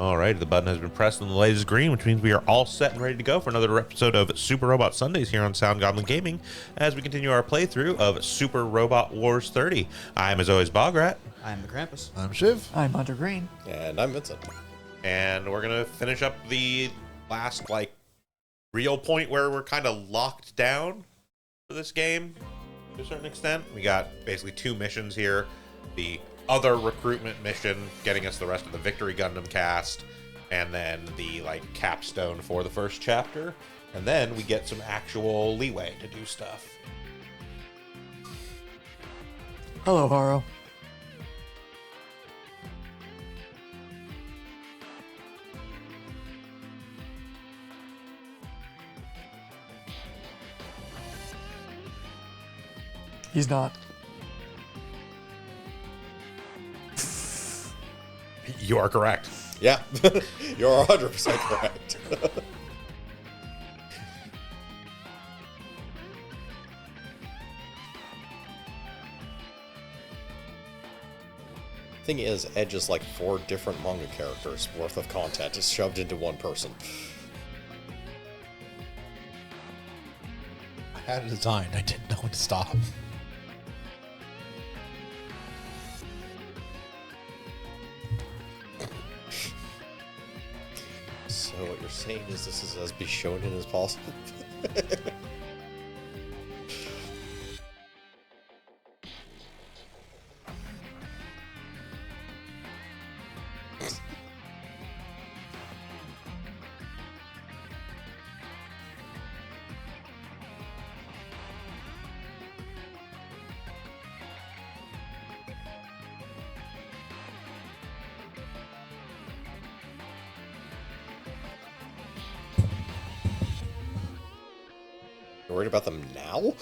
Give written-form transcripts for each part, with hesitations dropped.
All right, the button has been pressed and the light is green, which means we are all set and ready to go for another episode of Super Robot Sundays here on Sound Goblin Gaming as we continue our playthrough of Super Robot Wars 30. I'm, as always, Bograt. I'm the Krampus. I'm Shiv. I'm Hunter Green. And I'm Vincent. And we're going to finish up the last, real point where we're kind of locked down for this game to a certain extent. We got basically two missions here. The other recruitment mission getting us the rest of the Victory Gundam cast, and then the capstone for the first chapter, and then we get some actual leeway to do stuff. Hello, Haro. He's not. You are correct. Yeah, you're 100% correct. Thing is, Edge is like 4 different manga characters worth of content is shoved into one person. I had a design. I didn't know when to stop. So what you're saying is this is as Bishonen as possible? You're worried about them now?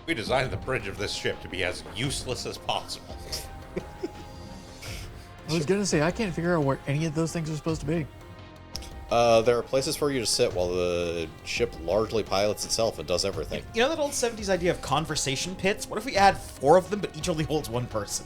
We designed the bridge of this ship to be as useless as possible. I was gonna say, I can't figure out where any of those things are supposed to be. There are places for you to sit while the ship largely pilots itself and does everything. You know that old 70s idea of conversation pits? What if we add 4 of them, but each only holds one person?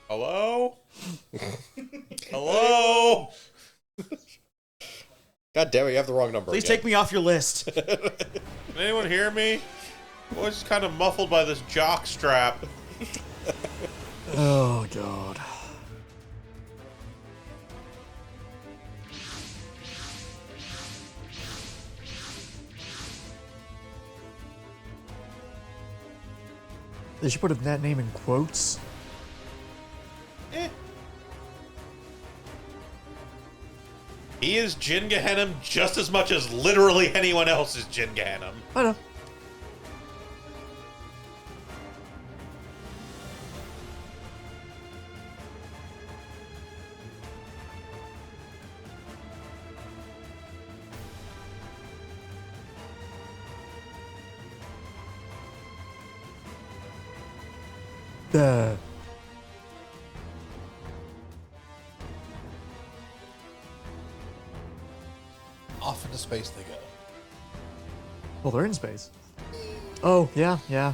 Hello? Hello? God damn it, you have the wrong number. Please again. take me off your list. Can anyone hear me? Voice is kind of muffled by this jock strap. Oh, God. They should put that name in quotes. He is Jin Gehenna just as much as literally anyone else is Jin Gehenna. I know. The Off into space they go. well, they're in space. Oh, yeah, yeah.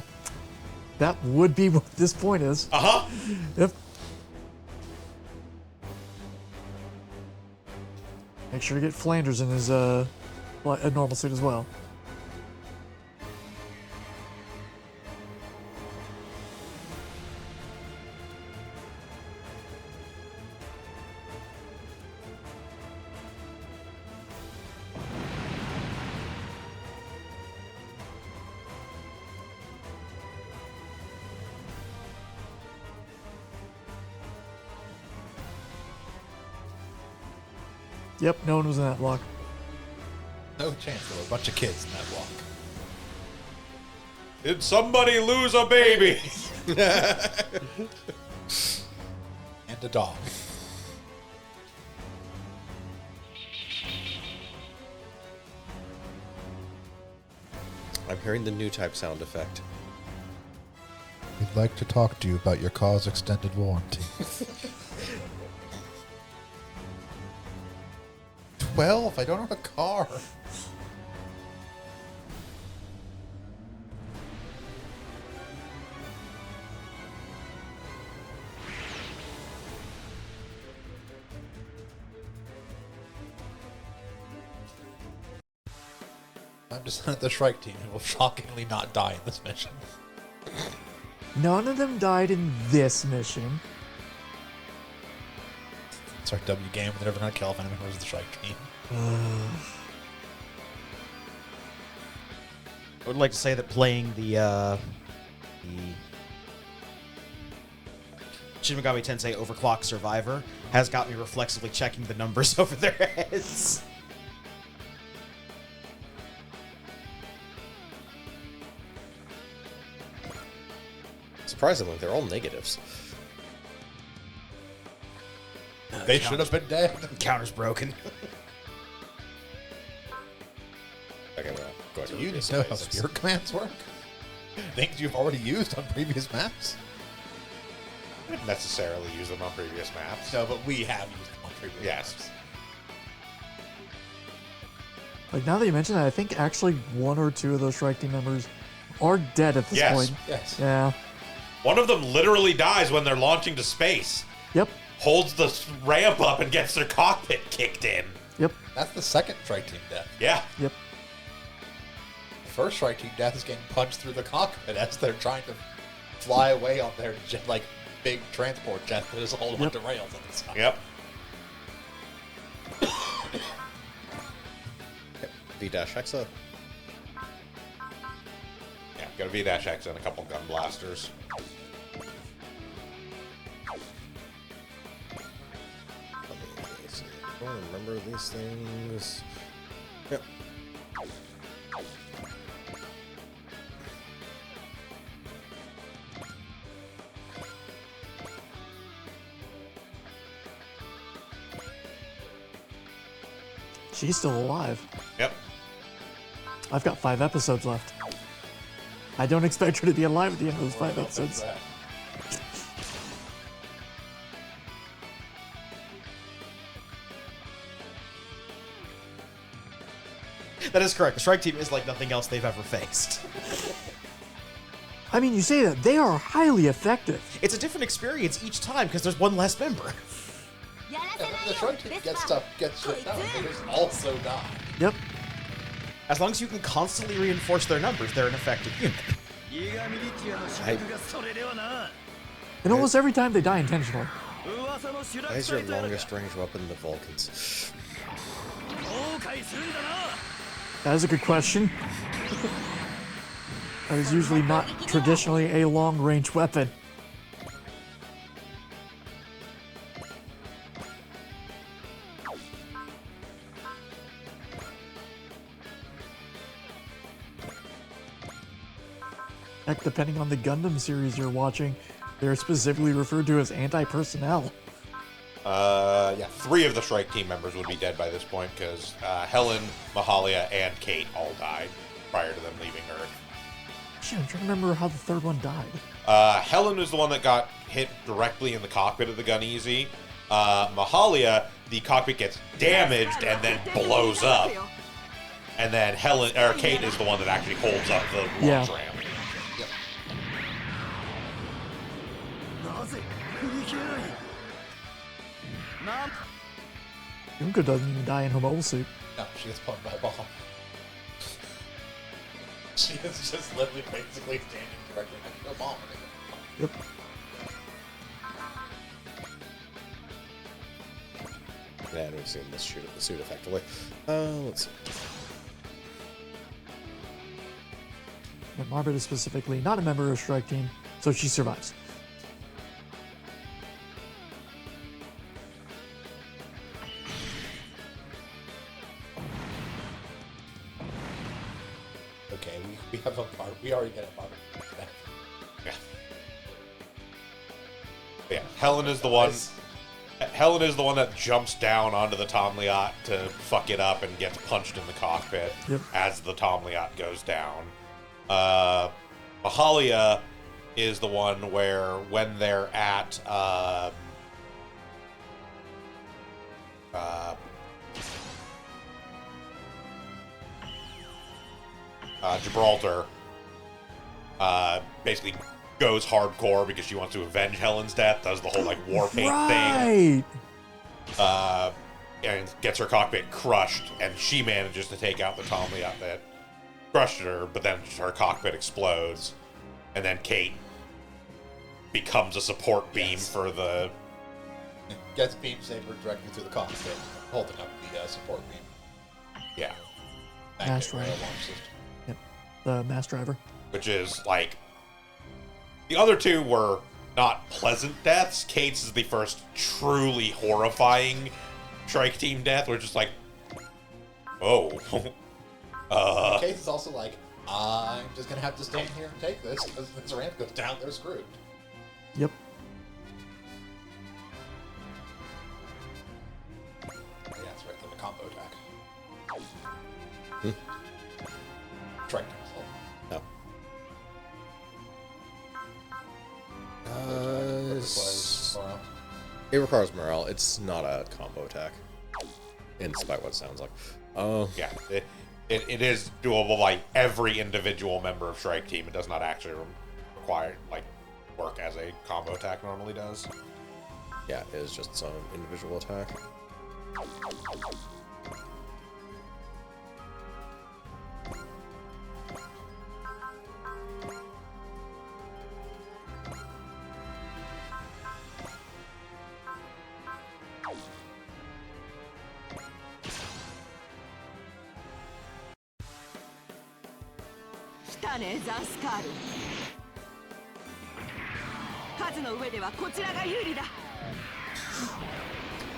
That would be what this point is. Uh-huh. Yep. Make sure to get Flanders in his a normal suit as well. Yep, no one was in that block. No chance. There were a bunch of kids in that walk. Did somebody lose a baby? And a dog. I'm hearing the new type sound effect. We'd like to talk to you about your car's extended warranty. 12? I don't have a car. I'm just at the Shrike team who will shockingly not die in this mission. None of them died in this mission. Sorry, W game, they're never gonna kill if any members of the Shrike team. I would like to say that playing the Shin Megami Tensei Overclock Survivor has got me reflexively checking the numbers over their heads. Surprisingly, they're all negatives. They should have been dead. Counter's broken. Okay, well, go ahead. Do you know how spirit commands work? Things you've already used on previous maps? I didn't necessarily use them on previous maps. No, but we have used them on previous Yes. maps. Like, now that you mention that, I think actually one or two of those Shrike team members are dead at this Yes. point. Yes. Yeah. One of them literally dies when they're launching to space. Yep. Holds the ramp up and gets their cockpit kicked in. Yep. That's the second Shrike team death. Yeah. Yep. The first Shrike team death is getting punched through the cockpit as they're trying to fly away on their jet, like big transport jet that is all onto rails on the side. Yep. V-Hexa. Yeah, got a V-X and a couple gun blasters. Let me see. I don't remember these things. Yep. She's still alive. Yep. I've got 5 episodes left. I don't expect her to be alive at the end of those 5 episodes. That is correct. The Strike Team is like nothing else they've ever faced. I mean, you say that, they are highly effective. It's a different experience each time because there's one less member. The Shrike team gets shit done. They just also die. Yep. As long as you can constantly reinforce their numbers, they're an effective unit. And almost every time they die intentionally. Why is your longest range weapon the Vulcans? That is a good question. That is usually not traditionally a long-range weapon. Heck, depending on the Gundam series you're watching, they're specifically referred to as anti-personnel. Yeah, 3 of the Shrike team members would be dead by this point because Helen, Mahalia, and Kate all died prior to them leaving Earth. Shit, I'm trying to remember how the third one died. Helen was the one that got hit directly in the cockpit of the Gun Easy. Mahalia, the cockpit gets damaged and then blows up. And then Kate is the one that actually holds up the launch ramp. Yunko doesn't even die in her mobile suit. No, she gets pumped by a bomb. She is just literally basically standing directly next to a bomb. Yep. Yeah, I haven't seen this shoot the suit effectively. Let's see. But Marbet is specifically not a member of Strike Team, so she survives. We already get a bummer. Yeah. Yeah. Helen is the one. Helen is the one that jumps down onto the Tomliot to fuck it up and gets punched in the cockpit Yep. as the Tomliot goes down. Mahalia is the one where when they're at Gibraltar, basically goes hardcore because she wants to avenge Helen's death, does the whole like war paint thing, Right. and gets her cockpit crushed, and she manages to take out the Tomliot that crushed her, but then her cockpit explodes, and then Kate becomes a support beam Yes. for the... Gets beam saber directly through the cockpit, holding up the support beam. Yeah. Magnetic Right. rail launch system. Yep. The mass driver. Which is, like... The other two were not pleasant deaths. Kate's is the first truly horrifying Strike Team death, where it's just like... Oh. Case is also like, I'm just gonna have to stand here and take this, because if this ramp goes down, they're screwed. Yep. Yeah, that's right, then the combo attack. Strike missile. No. Requires morale. It requires morale. It's not a combo attack, in spite of what it sounds like. Yeah, it is doable by every individual member of Strike Team. It does not actually require, like, work as a combo attack normally does. Yeah, it is just its own individual attack.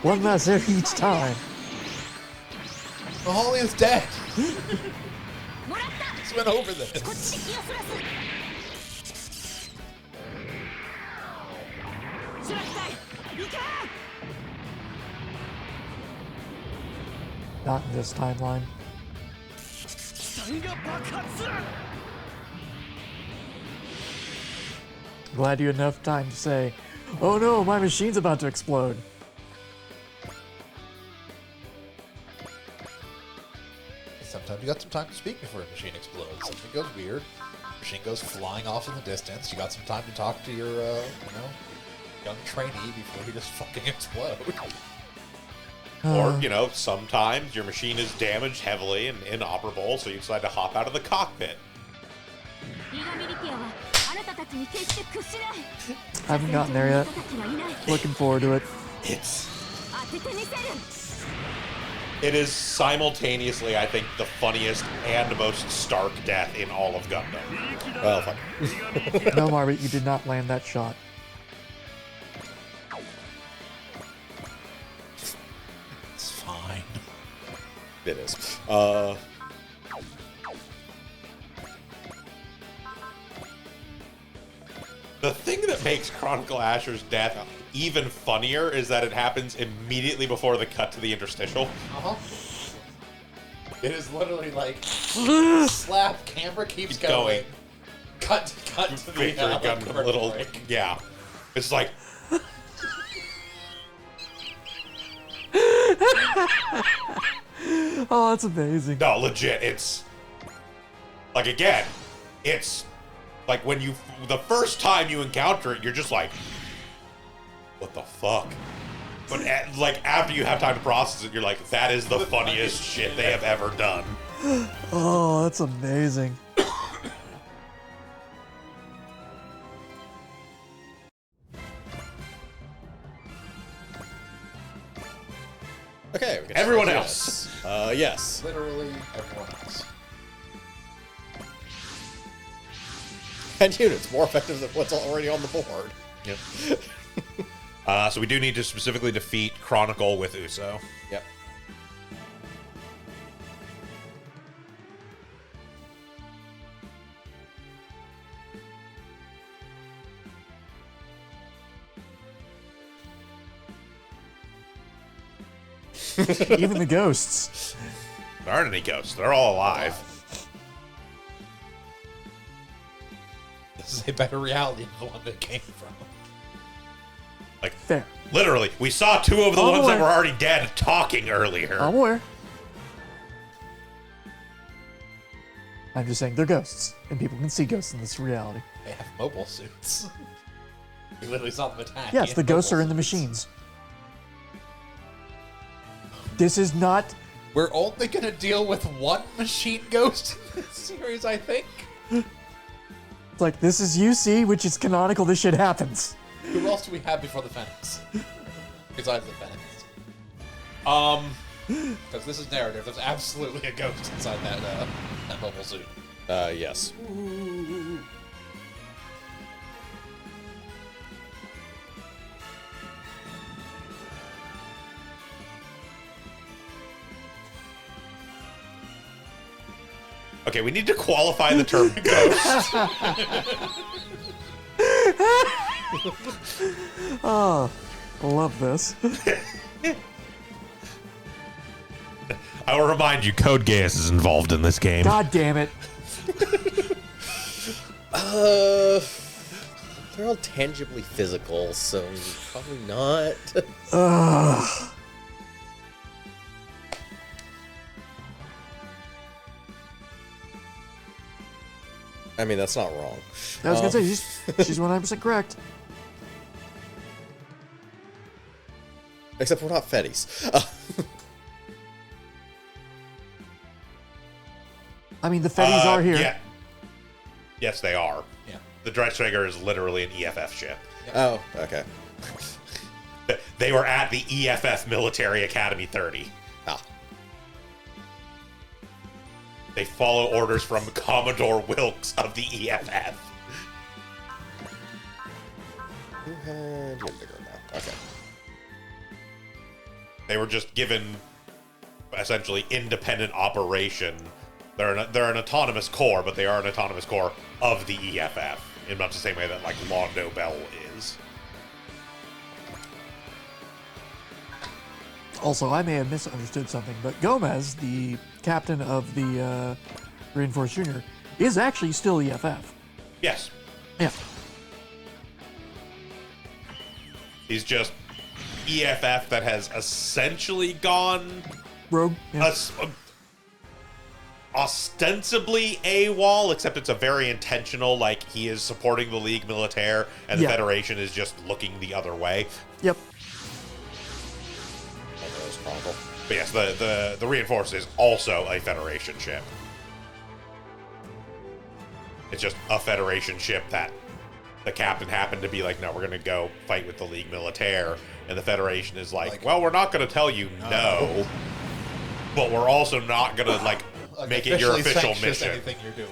One less hit each time. Mahalia is dead! It's been over this. Not in this timeline. Glad you had enough time to say, "Oh no, my machine's about to explode." Sometimes you got some time to speak before a machine explodes. Something goes weird. Machine goes flying off in the distance. You got some time to talk to your, young trainee before he just fucking explode. Or, sometimes your machine is damaged heavily and inoperable, so you decide to hop out of the cockpit. Haven't gotten there yet. Looking forward to it. It is simultaneously, I think, the funniest and most stark death in all of Gundam. Well, fuck. No, Marbit, you did not land that shot. It's fine. It is. The thing that makes Chronicle Asher's death even funnier is that it happens immediately before the cut to the interstitial. Uh-huh. It is literally like, slap, camera keeps Keep going. going. Cut to the Victory Gundam curtain little... break. Yeah. It's like... Oh, that's amazing. No, legit, it's... Like, again, it's... Like, when you... The first time you encounter it, you're just like... What the fuck? But, after you have time to process it, you're like, that is the funniest shit they have ever done. Oh, that's amazing. Okay. We can Everyone start else. this. Yes. Literally everyone else. 10 units, more effective than what's already on the board. Yep. So we do need to specifically defeat Chronicle with Uso. Yep. Even the ghosts. There aren't any ghosts. They're all alive. This is a better reality than the one that came from. Like, Fair. literally, we saw two of the I'm ones that aware. were already dead talking earlier. I'm aware. I'm just saying they're ghosts, and people can see ghosts in this reality. They have mobile suits. We literally saw them attack. Yes, the ghosts are in the machine. machines. This is not. We're only gonna deal with one machine ghost in this series, I think. It's like, this is UC, which is canonical. This shit happens. Who else do we have before the Phoenix? Besides the Phoenix. Because this is narrative. There's absolutely a ghost inside that mobile suit. Yes. Okay, we need to qualify the term ghost. I love this. I will remind you, Code Geass is involved in this game. God damn it. They're all tangibly physical, so probably not. I mean, that's not wrong. I was gonna say, she's 100% correct. Except we're not Fetties. I mean, the Fetties are here. Yeah. Yes, they are. Yeah. The Dreadstringer is literally an EFF ship. Oh, okay. They were at the EFF Military Academy 30. Ah. They follow orders from Commodore Wilkes of the EFF. Who had you bigger now? Okay. They were just given essentially independent operation. They're an autonomous corps, but they are an autonomous corps of the EFF in much the same way that like Londo Bell is. Also, I may have misunderstood something, but Gomez, the captain of the Reinforced Junior, is actually still EFF. Yes, Yeah. he's just EFF that has essentially gone Rogue. Yeah. ostensibly AWOL, except it's a very intentional, like he is supporting the League Militaire and the Yeah. Federation is just looking the other way. Yep. Chronicle. But yes, the Reinforced is also a Federation ship. It's just a Federation ship that the captain happened to be like, no, we're going to go fight with the League Militaire. And the Federation is like, well, we're not going to tell you no, but we're also not going to, like make it your officially official sanctions mission. anything you're doing.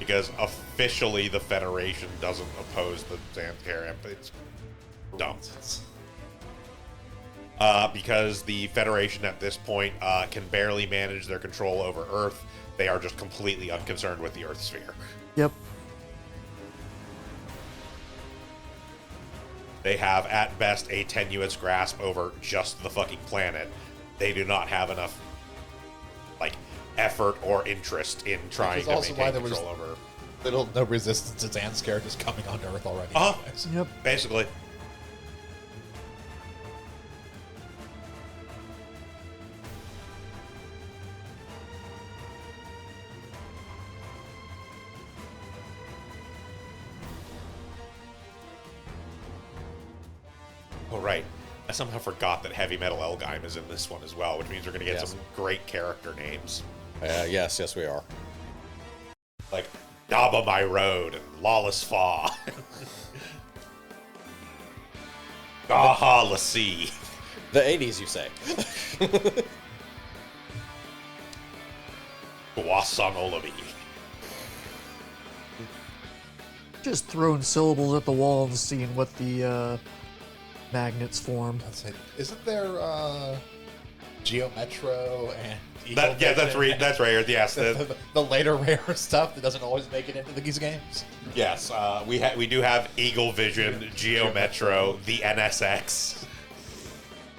Because officially the Federation doesn't oppose the Xantharian, but it's dumb. Because the Federation at this point can barely manage their control over Earth. They are just completely unconcerned with the Earth sphere. Yep. They have, at best, a tenuous grasp over just the fucking planet. They do not have enough, like, effort or interest in trying to also why maintain there was control over. little no resistance to Zan's characters coming onto Earth already. Uh-huh. anyways. Yep. Basically. Oh, right. I somehow forgot that Heavy Metal Elgheim is in this one as well, which means we're going to get Yes. some great character names. Yes, we are. Like Daba My Road and Lawless Fa. Gaha Lassie. The 80s, you say. Wasan Olabi. Just throwing syllables at the wall and seeing what the magnets form. Let's say, isn't there Geometro and That's right. That's right here. Yes, the later rare stuff that doesn't always make it into these games? yes. We do have Eagle Vision, Geometro, the NSX,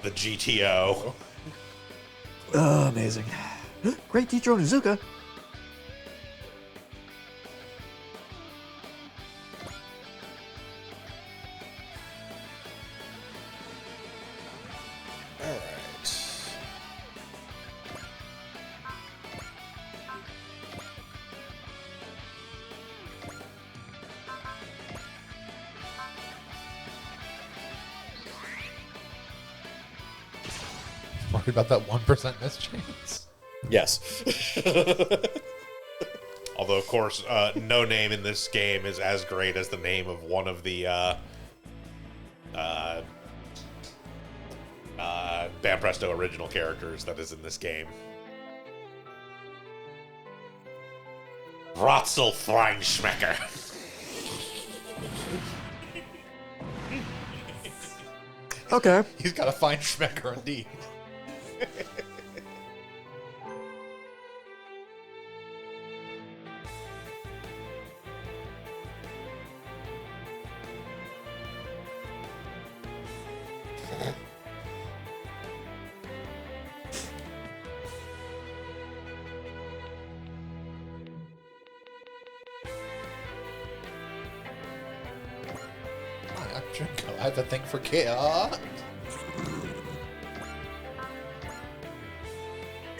the GTO, Amazing. Great teacher Onizuka. Alright. Worried about that 1% miss chance. Yes. Although, of course, no name in this game is as great as the name of one of the Banpresto original characters that is in this game. Rotzel Freinschmecker. Okay. He's got a fine schmecker indeed. I have a thing for kids.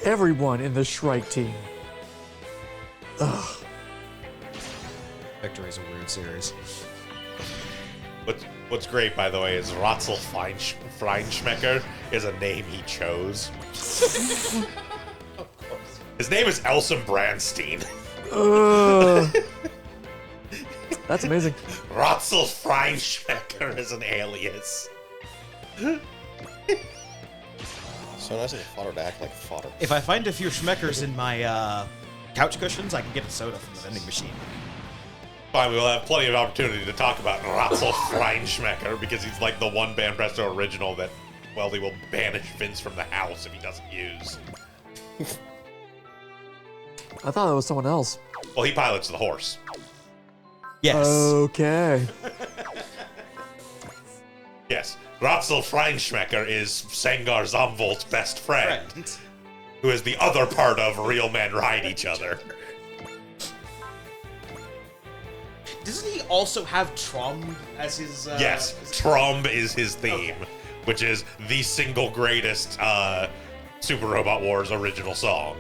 Everyone in the Shrike team. Ugh. Victory's a weird series. What's great, by the way, is Rotzel Freinschmecker is a name he chose. Of course. His name is Elson Brandstein. That's amazing. Rotzel Freinschmecker is an alias. So nice of a fodder to act like fodder. If I find a few schmeckers in my couch cushions, I can get a soda from the vending machine. Fine, we'll have plenty of opportunity to talk about Rotzel Freinschmecker because he's like the one Banpresto original that, well, he will banish Vince from the house if he doesn't use. I thought that was someone else. Well, he pilots the horse. Yes. Okay. Yes, Rotzel Freinschmecker is Sengar Zomvolt's best friend, who is the other part of Real Men Ride Each Other. Doesn't he also have Trumb as his? Yes, Trumb is his theme, which is the single greatest Super Robot Wars original song.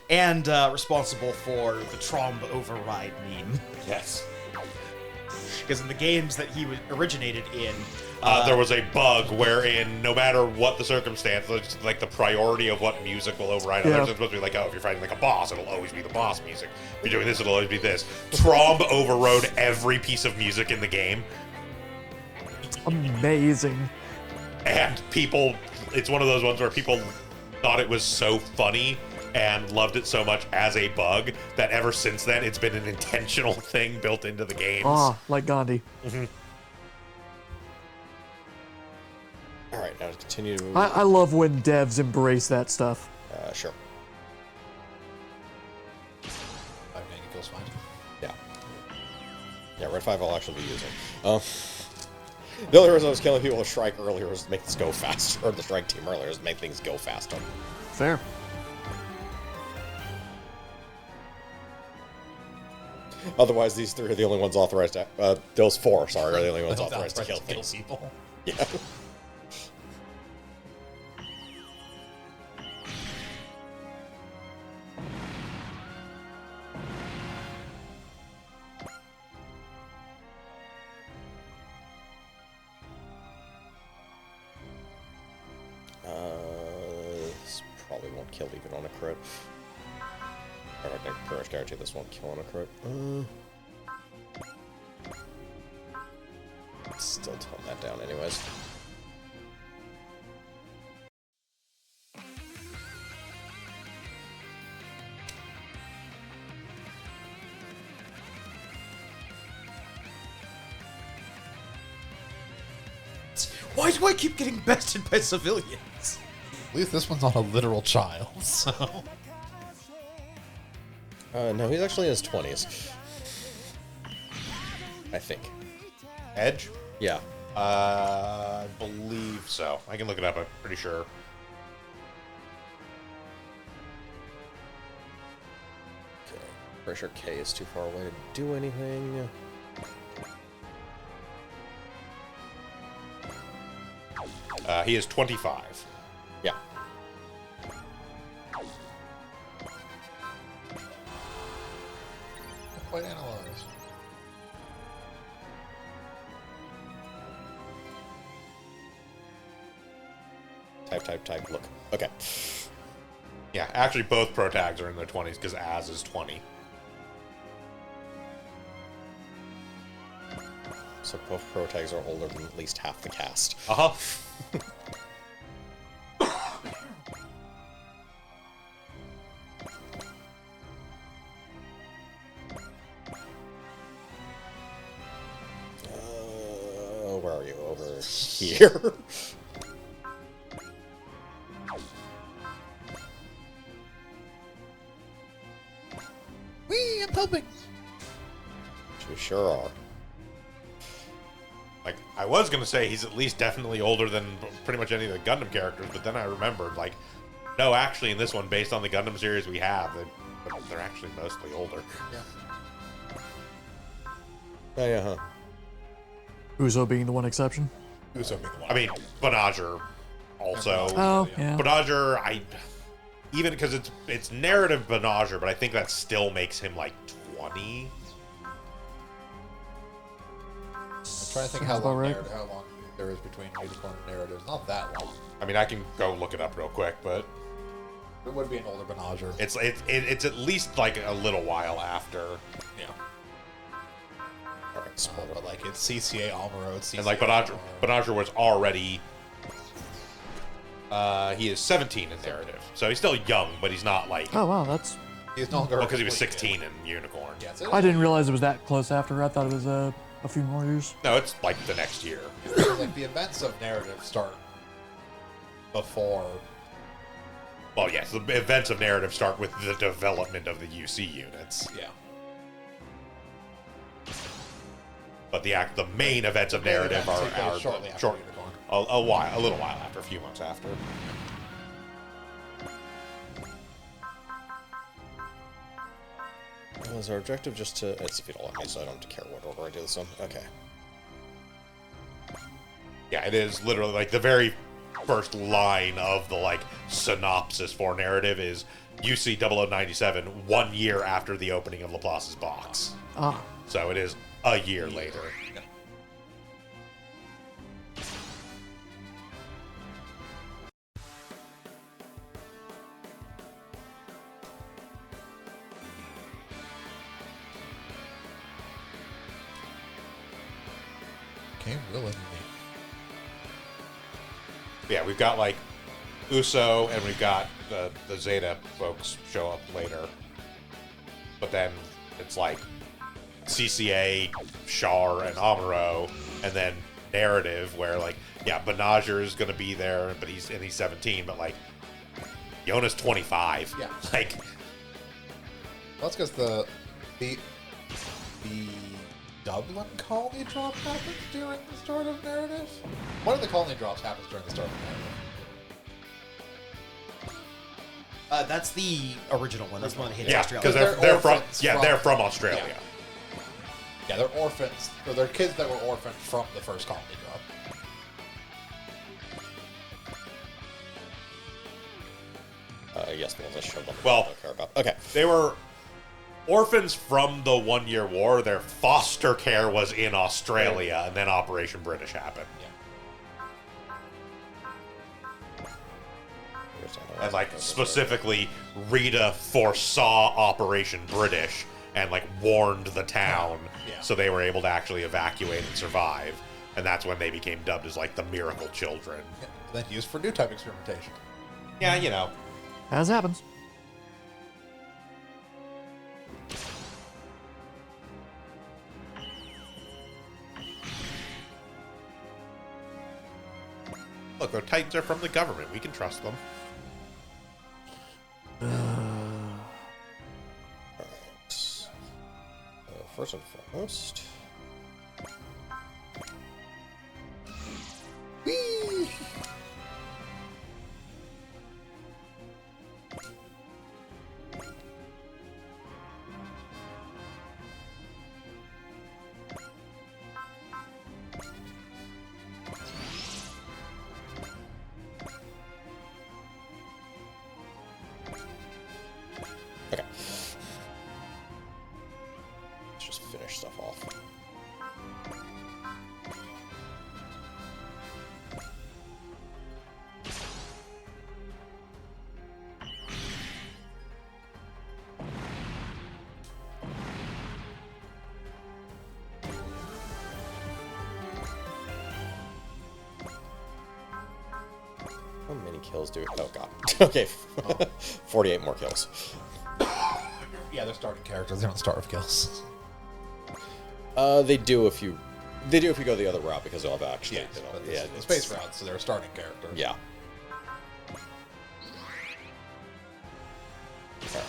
And responsible for the Trumb override meme. Yes. Because in the games that he originated in, There was a bug wherein no matter what the circumstance, like the priority of what music will override others, it's supposed to be like, oh, if you're fighting like a boss, it'll always be the boss music. If you're doing this, it'll always be this. Trumb overrode every piece of music in the game, Amazing. and people, it's one of those ones where people thought it was so funny and loved it so much as a bug that ever since then it's been an intentional thing built into the games. Ah, like Gandhi. Alright, now to continue. I love when devs embrace that stuff. Sure. I think it goes fine. Yeah. Yeah, Red 5 I'll actually be using. The only reason I was killing people with Shrike earlier was to make this go faster, or the Shrike team earlier was to make things go faster. Fair. Otherwise, these three are the only ones authorized to. Those four, sorry, are the only ones Those authorized to authorized kill things. people. Yeah. This probably won't kill even on a crit. Or I can pretty much guarantee this won't kill on a crit. Still tone that down anyways. Why do I keep getting bested by civilians? At least this one's not a literal child, so... No, he's actually in his 20s. I think. Edge? Yeah. I believe so. I can look it up. I'm pretty sure. Okay. Pretty sure K is too far away to do anything. He is 25. Yeah. Not quite analyzed. Type. Look. Okay. Yeah, actually, both pro tags are in their 20s because Az is 20. So both pro tags are older than at least half the cast. Uh huh. Where are you? Over here. Whee! I'm helping. You sure are. Like, I was gonna say he's at least definitely older than pretty much any of the Gundam characters, but then I remembered, like, no, actually, in this one, based on the Gundam series we have, they're actually mostly older. Oh yeah, huh? Uzo being the one exception. Uso being the one. I mean, Banagher also. Oh, yeah. Banagher, even because it's narrative Banagher, but I think that still makes him like 20. I'm trying to think how Sounds long, about right. how long there is between unicorn and narratives. Not that long. I mean, I can go look it up real quick, but It would be an older Banagher. it's at least like a little while after. Yeah. Alright, small. But like it's CCA Amuro, it's CCA And like Amuro. Banagher was already he is 17 in narrative, so he's still young, but he's not like Oh, wow, that's... He's no longer because he was complete, 16 in Unicorn. Yeah, so I didn't realize it was that close after. I thought it was a few more years. No, it's like the next year. like the events of narrative start before. Well, yes, the events of narrative start with the development of the UC units, Yeah. but the main events of narrative Events are, take place shortly after Unicorn. a little while after, a few months after. Well, is our objective just to... It's if you don't let me, so I don't care what order I do this in. Okay. Yeah, it is literally like the very first line of the like synopsis for narrative is UC 0097 1 year after the opening of Laplace's box. Ah, So it is a year later. Came willingly. Yeah, we've got like Uso and we've got the Zeta folks show up later. But then it's like CCA, Char, and Amuro, and then narrative where like, yeah, Banagher is gonna be there, but he's 17, but like Yona's 25. Yeah. Like Well, that's because the Dublin colony drop happens during the start of narrative. One of the colony drops happens during the start of narrative. That's the original one. That's the one that hits yeah, Australia. because They're they're from orphans they're from- from Australia. yeah. Yeah, they're orphans. Or they're kids that were orphaned from the first colony drop. Yes, the ones I showed them. Well- I don't care about. Okay. They were orphans from the 1 Year War. Their foster care was in Australia, and then Operation British happened. And like specifically, Rita foresaw Operation British and like warned the town, Yeah. so they were able to actually evacuate and survive. And that's when they became dubbed as like the Miracle Children. Yeah. Then used for new type experimentation. Yeah, you know. as happens. Look, their Titans are from the government. We can trust them. First and foremost, stuff off. How many kills do? Oh god. Okay, 48 more kills. Yeah, they're starting characters. They don't start with kills. They do if you go the other route because they'll have actually. Yes, You know, but yeah, the it's- space route, so they're a starting character. Yeah. Okay.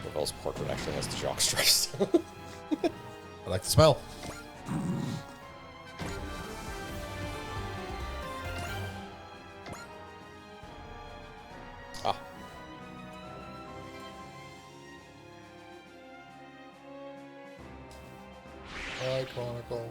Ravel's portrait actually has the jock stripes. I like the smell. Ah. Iconical.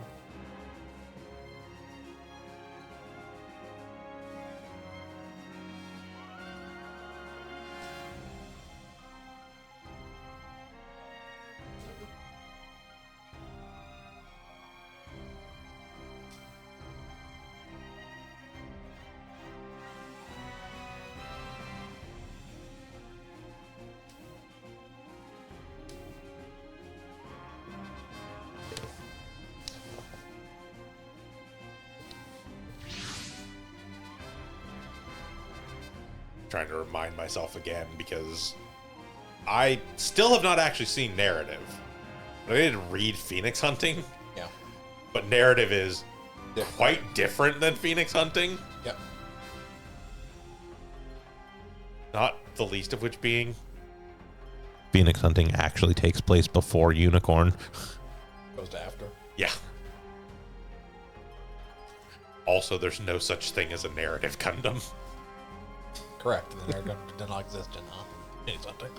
Trying to remind myself again because I still have not actually seen Narrative. I did read Phoenix Hunting, Yeah. but Narrative is Different. quite different than Phoenix Hunting. Yep. Not the least of which being Phoenix Hunting actually takes place before Unicorn. Goes to after. Yeah. Also, there's no such thing as a narrative Gundam. Correct. The Nerd Gundam did not exist in Phoenix Hunting.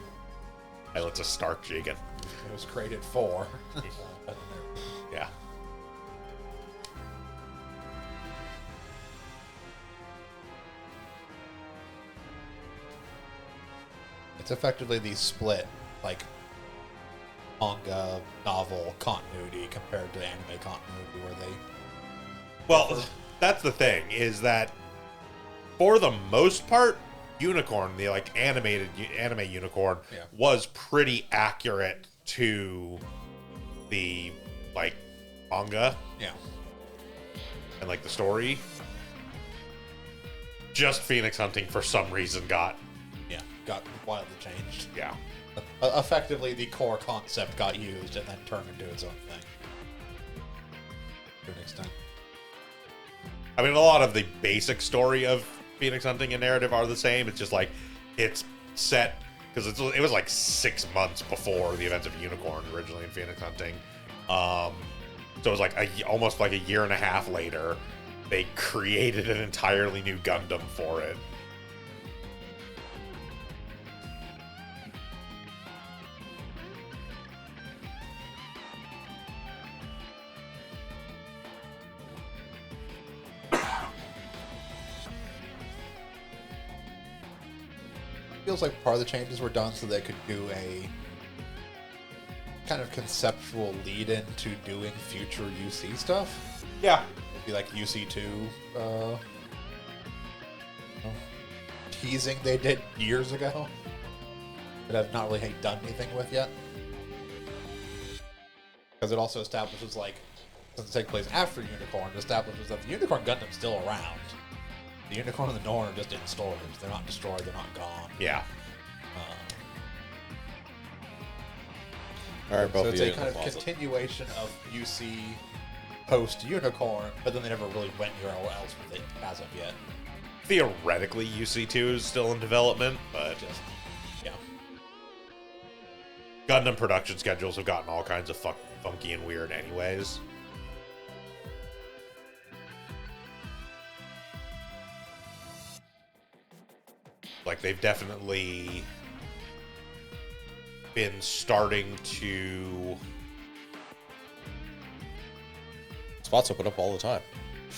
Hey, let's just start Jigen. It was created for. Yeah. It's effectively the split, like, manga, novel continuity compared to anime continuity, where they. Well, that's the thing, is that for the most part, Unicorn, the like animated anime Unicorn, Yeah. was pretty accurate to the like manga Yeah. and like the story. Just Phoenix Hunting for some reason got Got wildly changed. yeah. Effectively, the core concept got used and then turned into its own thing. To an extent. I mean, a lot of the basic story of Phoenix Hunting and narrative are the same. It's just like it's set because it was like 6 months before the events of Unicorn originally in Phoenix Hunting. So it was like almost like a year and a half later, they created an entirely new Gundam for it. Feels like part of the changes were done so they could do a kind of conceptual lead into doing future UC stuff. Yeah. It'd be like UC2 teasing they did years ago that I've not really done anything with yet. Because it also establishes, like, since it takes place after Unicorn, it establishes that the Unicorn Gundam's still around. The Unicorn and the Norn are just in storage. They're not destroyed, they're not gone. Yeah. All right, both So of it's you a in kind the of closet. continuation of UC post Unicorn, but then they never really went anywhere else with it as of yet. Theoretically, UC2 is still in development, but Just, yeah. Gundam production schedules have gotten all kinds of funky and weird anyways. Like, they've definitely been starting to Spots open up all the time.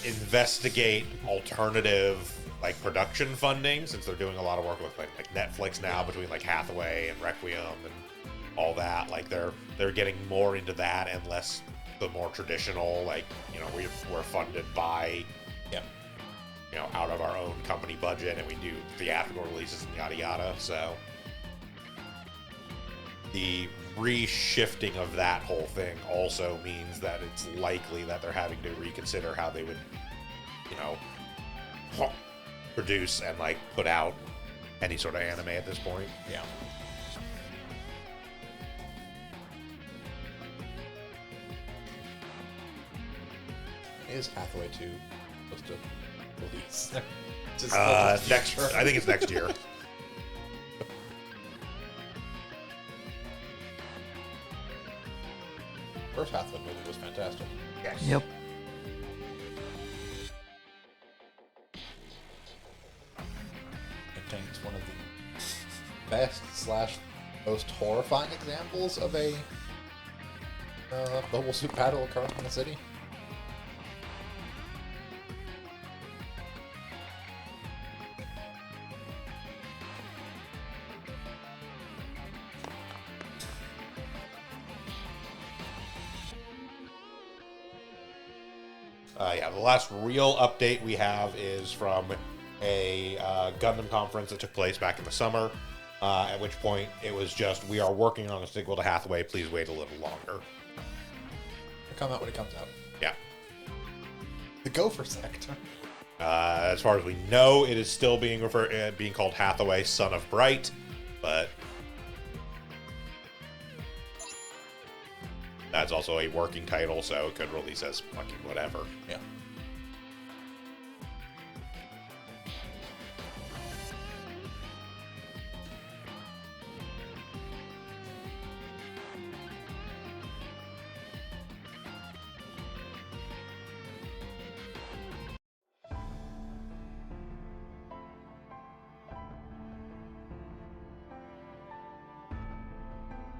investigate alternative like production funding, since they're doing a lot of work with like Netflix now, between like Hathaway and Requiem and all that. Like they're getting more into that and less the more traditional, like, you know, we're funded by, Yeah. you know, out of our own company budget, and we do theatrical releases and yada yada. So the reshifting of that whole thing also means that it's likely that they're having to reconsider how they would, you know, produce and like put out any sort of anime at this point. Yeah. Is Hathaway 2 supposed to release? Next, I think it's next year. First Hathaway movie was fantastic. Yes. Yep. Contains one of the best / most horrifying examples of a mobile suit battle occurring in the city. Yeah, the last real update we have is from a Gundam conference that took place back in the summer, at which point it was just, we are working on a sequel to Hathaway, please wait a little longer. It'll come out when it comes out. Yeah. The Gopher Sector. As far as we know, it is still being called Hathaway, Son of Bright, but that's also a working title, so it could release as fucking whatever. Yeah.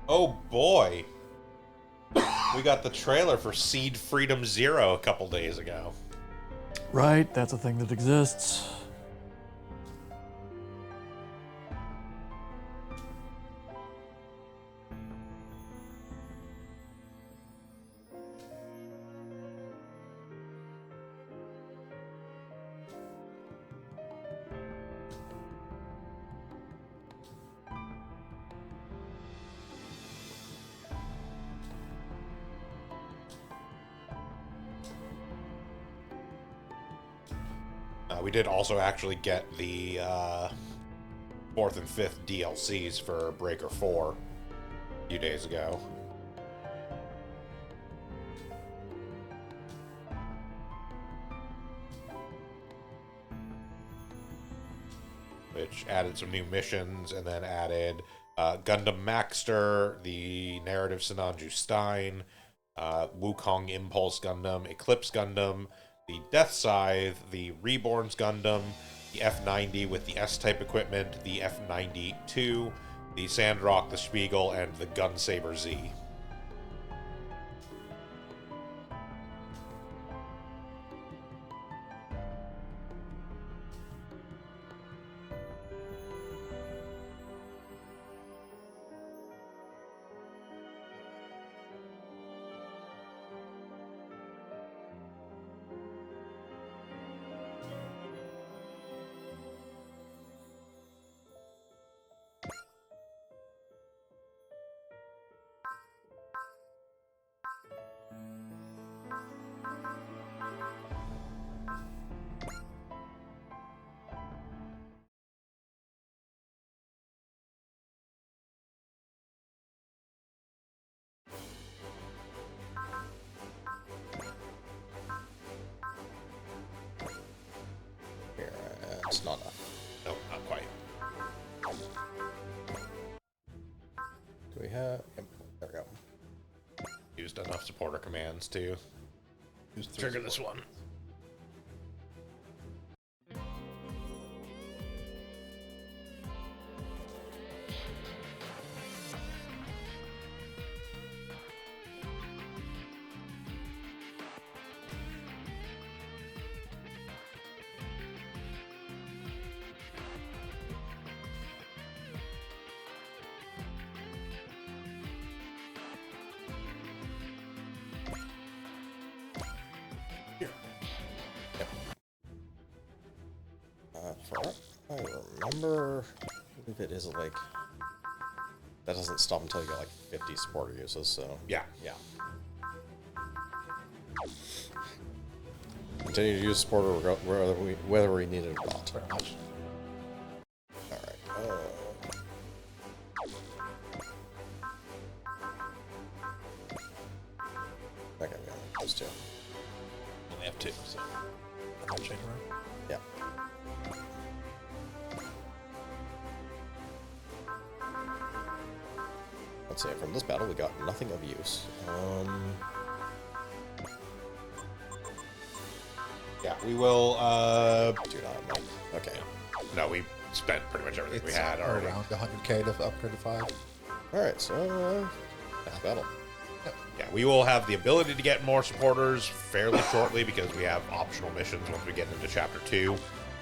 Oh boy. We got the trailer for Seed Freedom Zero a couple days ago. Right, that's a thing that exists. We did also actually get the 4th and 5th DLCs for Breaker 4 a few days ago. Which added some new missions, and then added Gundam Maxter, the narrative Sinanju Stein, Wukong Impulse Gundam, Eclipse Gundam, the Death Scythe, the Reborns Gundam, the F-90 with the S-type equipment, the F-92, the Sandrock, the Spiegel, and the Gunsaber Z. Here, it's not a... Nope, not quite. Do we have... Yep, there we go. Used enough supporter commands to Who's the trigger this one. I remember, if it is like that doesn't stop until you get like 50 supporter uses. So Yeah. yeah. Continue to use supporter whether we need it or not. Pretty much. All right. Okay, we got those two. Only have 2, so. I'm chain around. Yeah. Let's see. From this battle, we got nothing of use. Yeah, we will. Do not know. Okay. No, we spent pretty much everything we had already. Around 100k to upgrade to 5. All right. So next battle. Yeah, we will have the ability to get more supporters fairly shortly because we have optional missions once we get into Chapter 2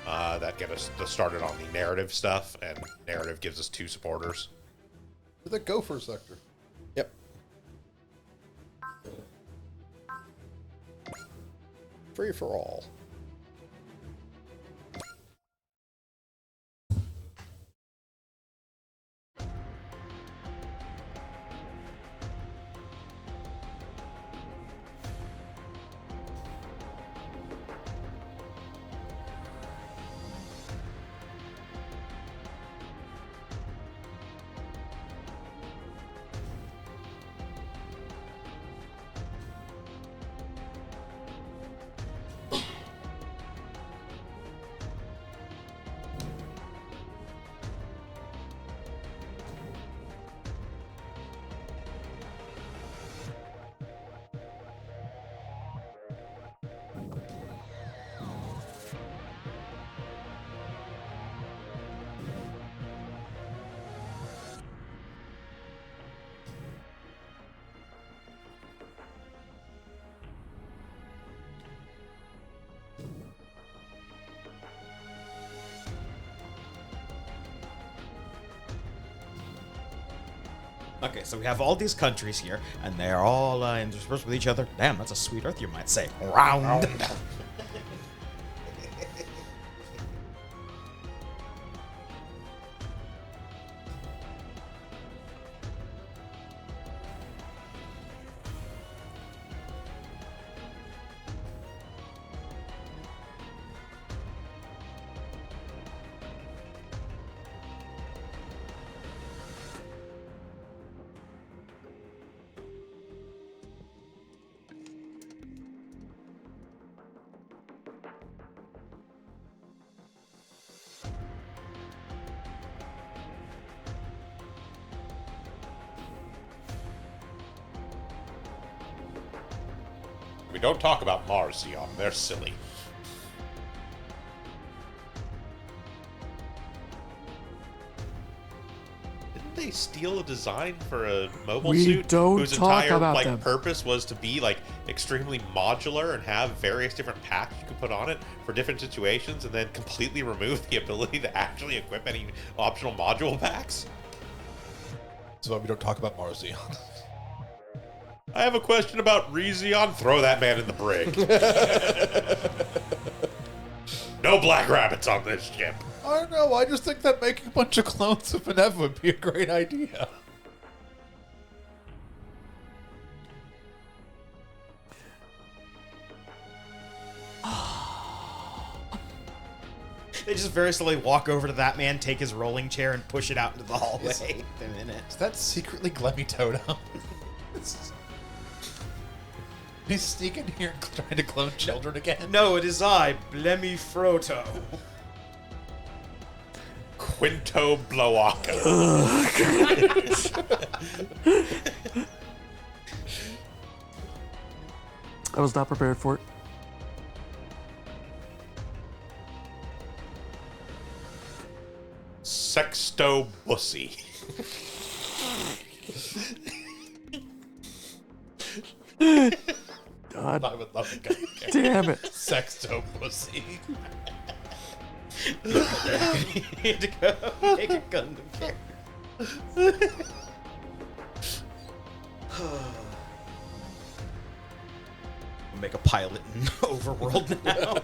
that get us started on the narrative stuff, and narrative gives us 2 supporters. The Gopher sector. Yep. Free for all. Okay, so we have all these countries here, and they're all interspersed with each other. Damn, that's a sweet earth, you might say. Round. We don't talk about Mars, Zeon. They're silly. Didn't they steal a design for a mobile We suit don't whose talk entire about like them. purpose was to be like extremely modular and have various different packs you could put on it for different situations, and then completely remove the ability to actually equip any optional module packs? That's why we don't talk about Mars Xeon. I have a question about Rezeon. Throw that man in the brig. No black rabbits on this ship. I don't know. I just think that making a bunch of clones of Benev would be a great idea. They just very slowly walk over to that man, take his rolling chair, and push it out into the hallway. The minute. Is that secretly Glemmy Totem? He's sneaking here and trying to clone children again. No, it is I, Blemmy Froto. Quinto Bloaco. I was not prepared for it. Sexto Bussy. God I would love a gun. damn it. Sexto pussy. You had to go make a Gundam character. We'll make a pilot in Overworld now.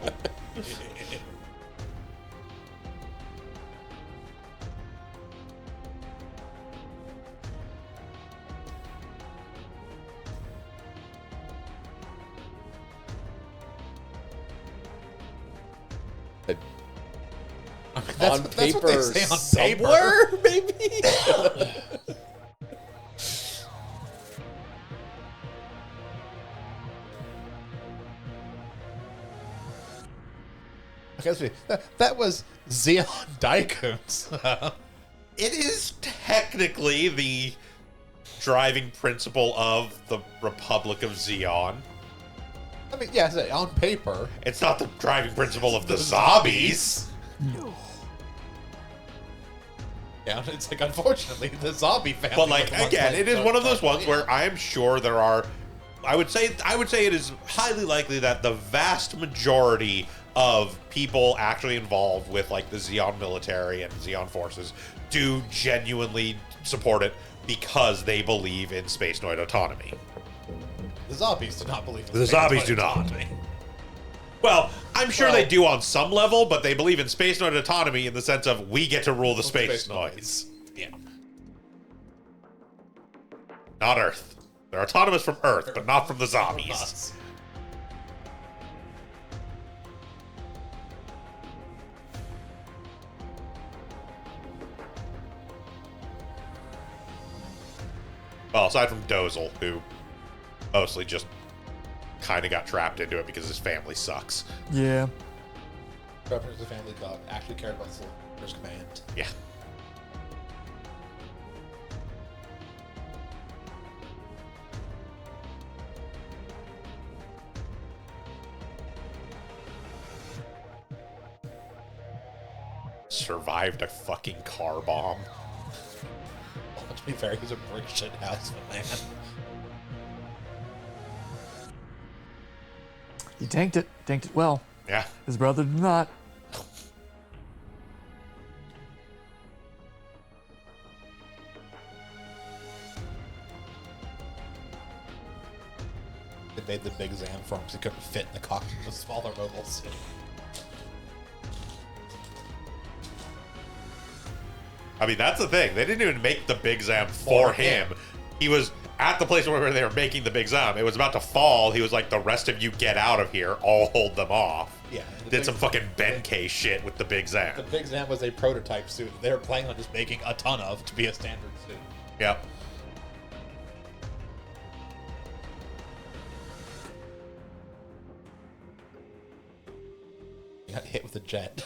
On That's paper, what they say on somewhere, maybe? That was Xeon Daikons. It is technically the driving principle of the Republic of Xeon. I mean, yeah, so on paper. It's not the driving principle of the zombies. Yeah, it's like, unfortunately, the zombie family. But like was again, it is one of those ones yeah. where I'm sure there are. I would say it is highly likely that the vast majority of people actually involved with like the Xeon military and Xeon forces do genuinely support it because they believe in Space Noid autonomy. The zombies do not believe in The space zombies do autonomy. not. Well, I'm sure Well- they do on some level, but they believe in Space Noid autonomy in the sense of we get to rule the space noids, Yeah. not Earth. They're autonomous from Earth, but not from the zombies. Us. Well, aside from Dozel, who mostly just kind of got trapped into it because his family sucks. Yeah. Reference to Family Dog actually cared about Soldier's Command. Yeah. Survived a fucking car bomb. Well, to be fair, he's a brick shit house man. He tanked it. Tanked it well. Yeah. His brother did not. They made the big Zam for him because he couldn't fit in the cockpit of a smaller mobile suit. I mean, that's the thing. They didn't even make the Big Zam for him. He was at the place where they were making the Big Zam. It was about to fall. He was like, the rest of you get out of here. I'll hold them off. Yeah. the Did big- some fucking Benkei shit with the Big Zam. The Big Zam was a prototype suit that they were planning on just making a ton of to be a standard suit. Yep. He got hit with a jet.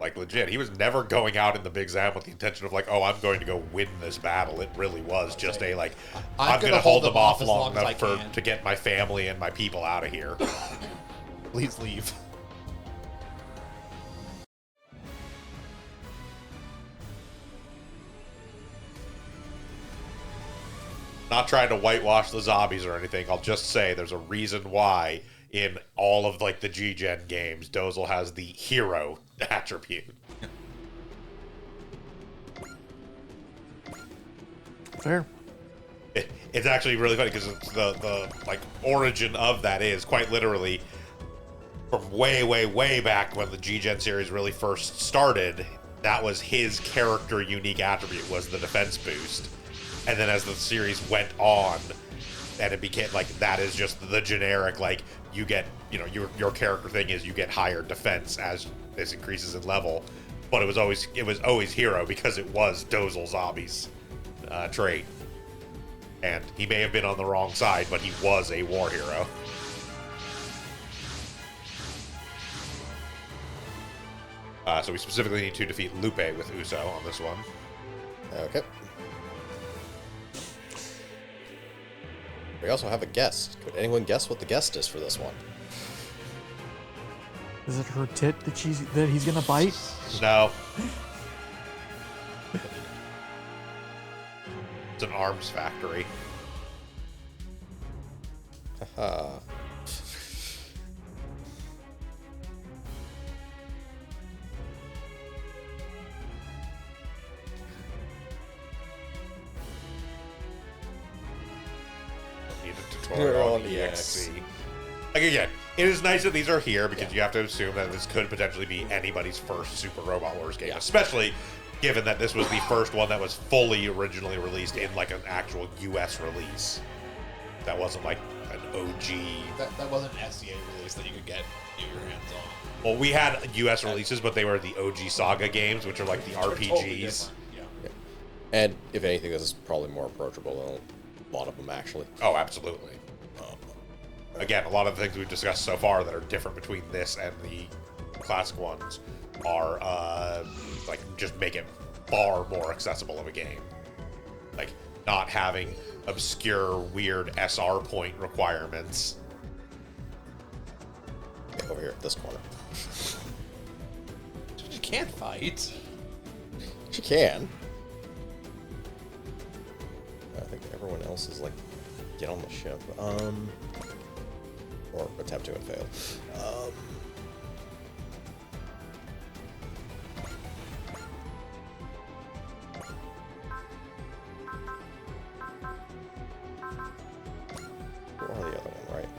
Like, legit. He was never going out in the Big Zam with the intention of, like, oh, I'm going to go win this battle. It really was just a, like, I'm going to hold them off as long as I enough can. to get my family and my people out of here. Please leave. Not trying to whitewash the zombies or anything. I'll just say there's a reason why in all of, like, the G-Gen games, Dozel has the hero attribute. Fair. It's actually really funny because the like origin of that is quite literally from way back when the G-Gen series really first started. That was his character unique attribute, was the defense boost. And then as the series went on, and it became like that is just the generic, like, you get, you know, your character thing is you get higher defense as this increases in level. But it was always hero because it was Dozel Zombie's trait. And he may have been on the wrong side, but he was a war hero. So we specifically need to defeat Lupe with Uso on this one. Okay. We also have a guest. Could anyone guess what the guest is for this one? Is it her tit that he's gonna bite? No. It's an arms factory. Need a tutorial on EXC. Like, again, it is nice that these are here because you have to assume that this could potentially be anybody's first Super Robot Wars game, especially given that this was the first one that was fully originally released in like an actual US release. That wasn't like an OG. That wasn't an SCA release that you could get your hands on. Well, we had US releases, but they were the OG Saga games, which are like the They're totally RPGs. different, Yeah. And if anything, this is probably more approachable than a lot of them, actually. Oh, absolutely. Again, a lot of the things we've discussed so far that are different between this and the classic ones are like just make it far more accessible of a game. Like not having obscure, weird SR point requirements. Over here, this corner. You can't fight. She can. I think everyone else is like, get on the ship. Or attempt to and fail. Where are the other one, right?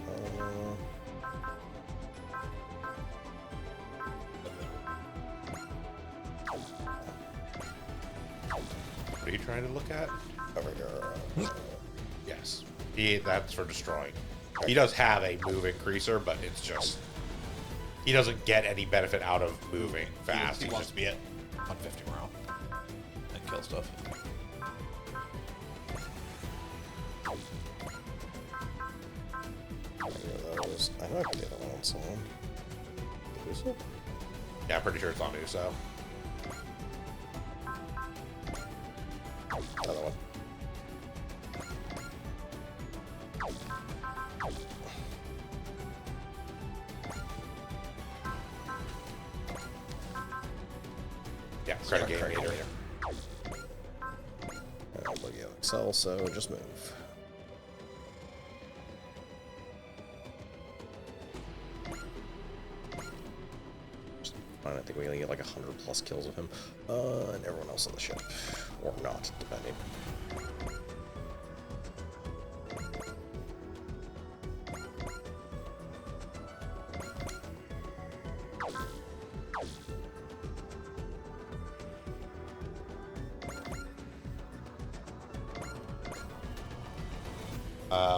What are you trying to look at? Over here. Yes. That's for destroying. He does have a move increaser, but it's just he doesn't get any benefit out of moving fast. He He's wants just to be at 150 morale and kill stuff. Those. I know I can do that one on someone. Uso? yeah, I'm pretty sure it's on Uso. Another one. Yeah, credit game Credit meter. I'll look at Excel, so just move. Fine, I think we only get like 100 plus kills of him. And everyone else on the ship. Or not, depending.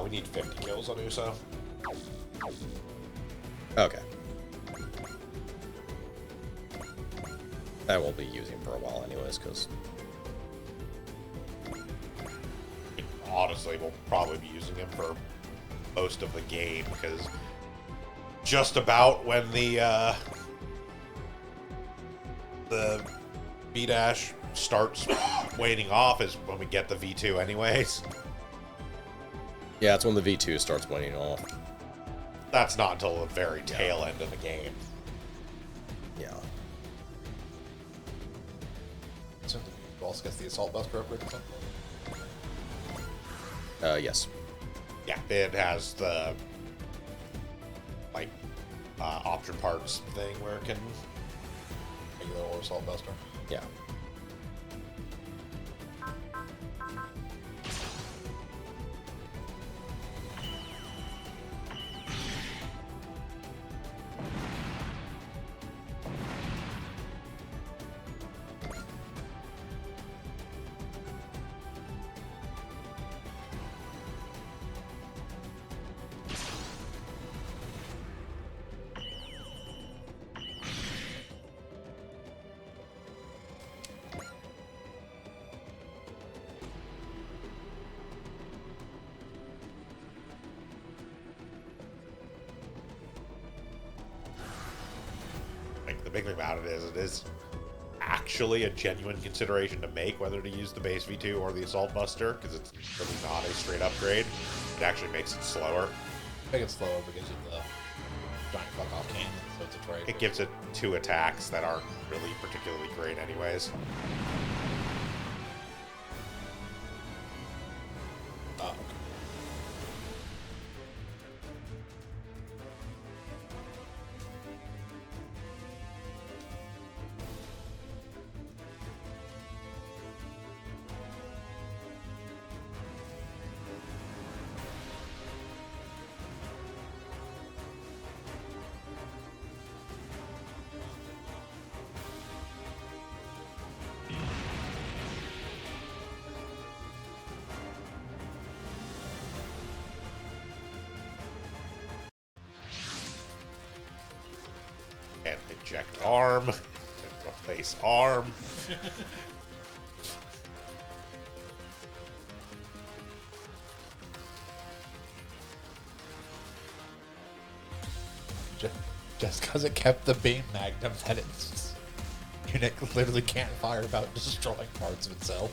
We need 50 kills on Uso. Okay. I will be using him for a while anyways, because... Honestly, we'll probably be using him for most of the game because just about when the B-Dash starts waning off is when we get the V2 anyways. Yeah, it's when the V2 starts waning off. That's not until the very tail end of the game. Yeah. So the boss gets the assault buster upgrade or something. Yes. Yeah, it has the like option parts thing where it can. Regular or assault buster. Yeah. Like the big thing about it is actually a genuine consideration to make whether to use the base V2 or the assault buster because it's really not a straight upgrade. It actually makes it slower. Make it slower because of the giant fuck off cannon, so it's a trade. It gives it 2 attacks that aren't really particularly great anyways. Okay. Eject arm. Replace arm. Just because it kept the beam magnum that its unit literally can't fire without destroying parts of itself.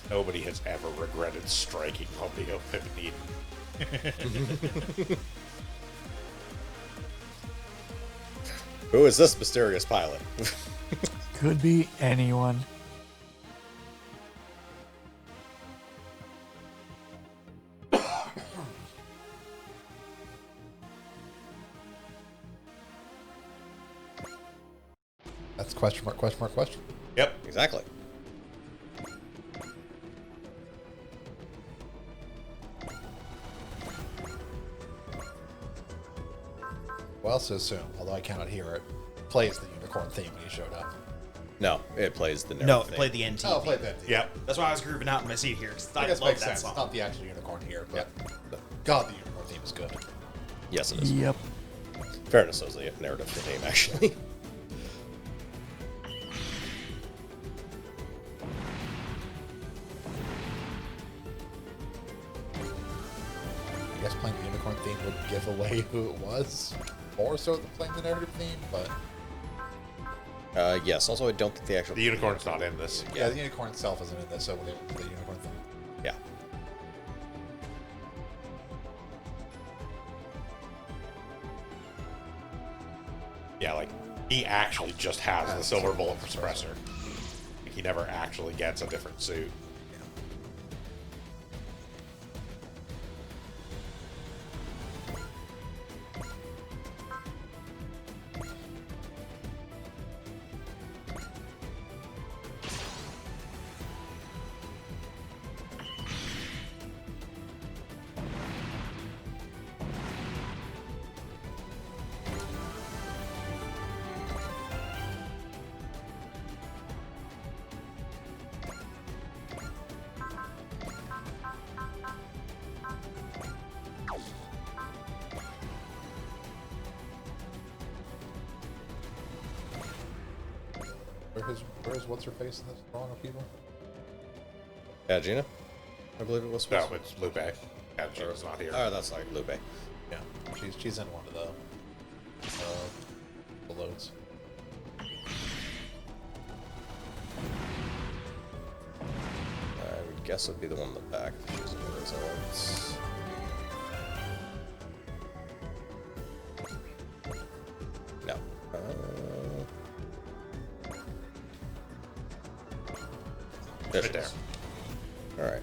Nobody has ever regretted striking Homeo Pipneden. Who is this mysterious pilot? Could be anyone. That's question mark, question mark, question. Yep. Exactly. Well, so soon, although I cannot hear it, plays the unicorn theme when he showed up. No, it plays the No, narrative it thing. played the NT. Oh, played that. Yep. That's why I was grooving out in my seat here. 'Cause I I guess love makes that sense. song. It's not the actual unicorn here, but God, the unicorn theme is good. Yes, it is. Yep. Fairness was the narrative for the game, actually. I guess playing the unicorn theme would give away who it was, more so than playing the narrative theme. But Yes. Also, I don't think the actual The unicorn's not in this. yeah, the unicorn itself isn't in this, so the unicorn theme. Yeah. Yeah, like, he actually just has the silver bullet suppressor. He never actually gets a different suit. Where's what's her face in this drawing of people? Yeah, Gina? I believe it was. No, it's Lupe. Yeah, Gina's not here. Oh, that's like Lupe. Yeah, she's in one of the loads. I would guess it'd be the one in the back. If she's in those elements. No. There Right she there. is. All right.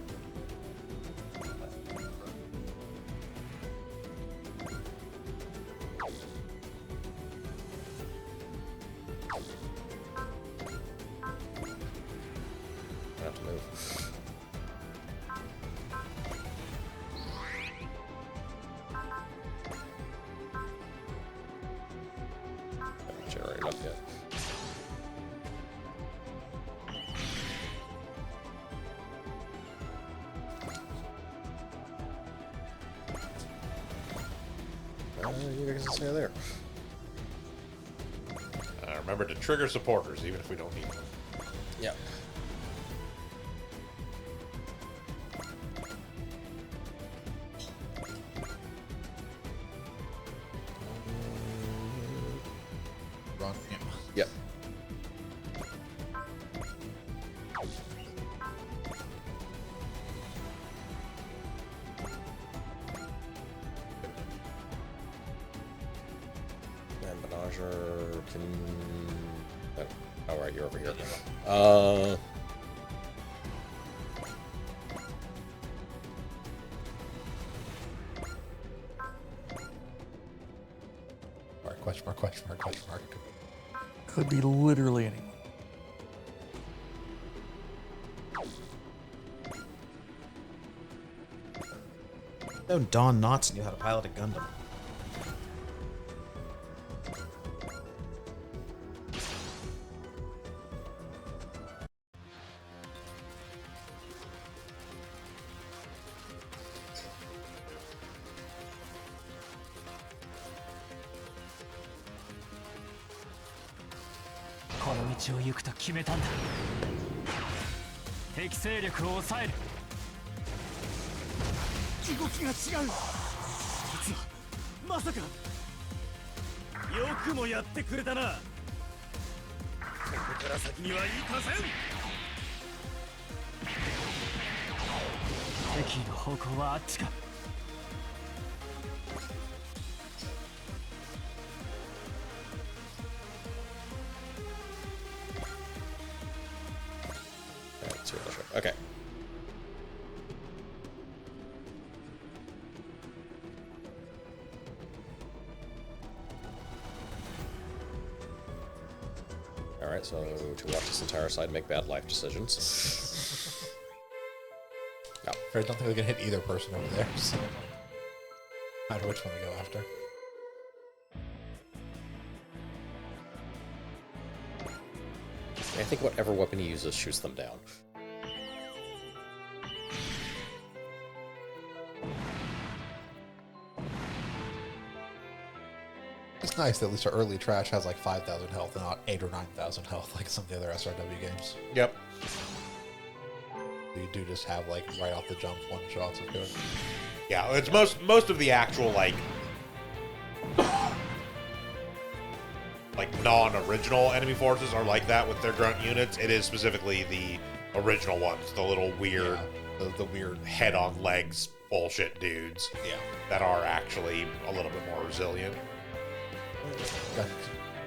I have to move. Haven't generated up yet. You guys can stay there. Remember to trigger supporters, even if we don't need them. Yeah. Run him. Yep. And Menager can. Oh, right, you're over here. Alright, question mark, question mark, question mark. Could be literally anyone. No, Don Knotts knew how to pilot a Gundam. 道を行くと決めたんだ。敵勢力を抑える。動きが違う。実はまさか。よくもやってくれたな。ここから先には行かせん。敵の方向はあっちか。Let's see what they'll show. Okay. Alright, so to watch this entire side make bad life decisions. No. I don't think we can hit either person over there, so no matter which one we go after. I think whatever weapon he uses shoots them down. It's nice that at least our early trash has like 5,000 health and not 8,000 or 9,000 health like some of the other SRW games. Yep. You do just have like right off the jump one shots of good. Yeah, it's most of the actual like non-original enemy forces are like that with their grunt units. It is specifically the original ones, the little weird, The weird head on legs bullshit dudes. Yeah. That are actually a little bit more resilient. got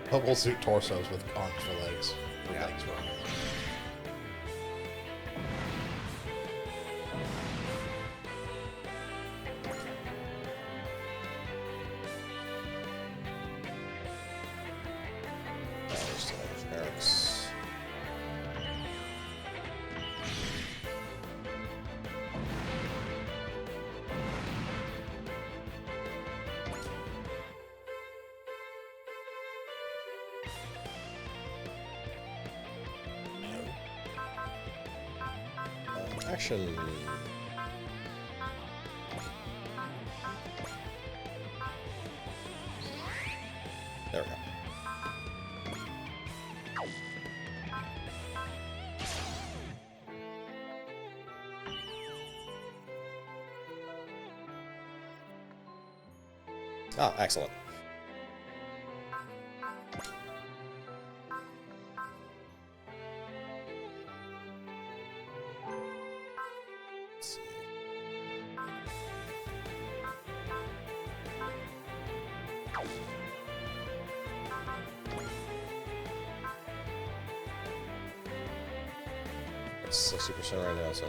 bubble suit torsos with arms for legs. Or Yeah. legs for arms. There's still other generics. Action. There we go. Ah, excellent. Let's see. It's 60% right now, so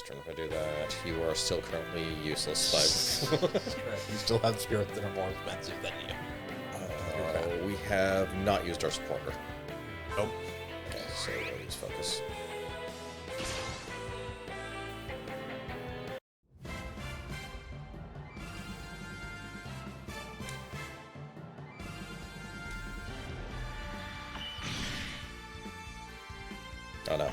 if I do that, you are still currently useless. You still have spirits that are more expensive than you. We have not used our supporter. Nope. Okay, so we'll use focus. Oh no.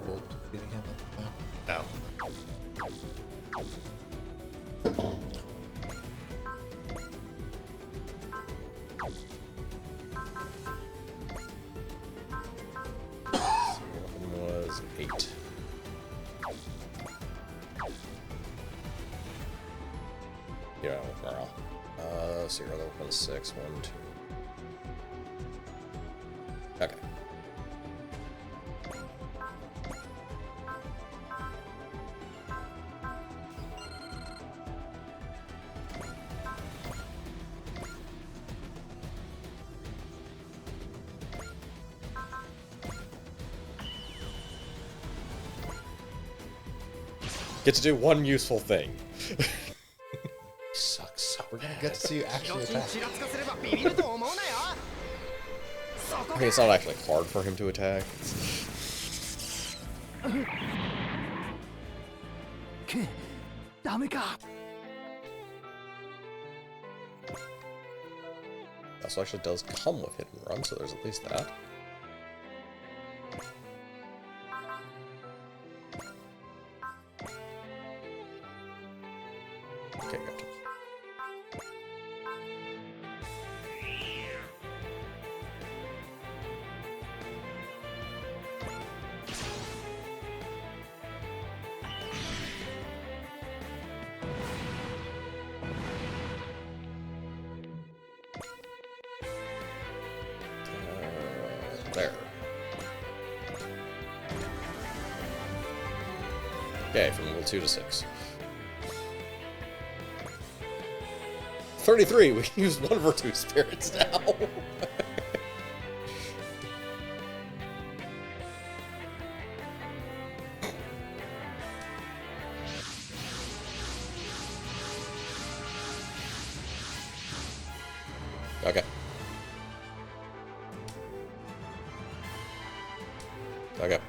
We'll beating him now. No. Weapon was 8. Yeah, morale. So your other weapon is 6. 1, 2. Okay. Get to do one useful thing. Sucks so We're gonna get to see you actually 気持ちに attack. ちらつかせればビビると思うなよ。I mean, it's not actually hard for him to attack. Also actually does come with hit and run, so there's at least that. Okay, gotcha. There. Okay, from level 2 to 6. 33! We can use one of our 2 spirits now! Okay. Okay.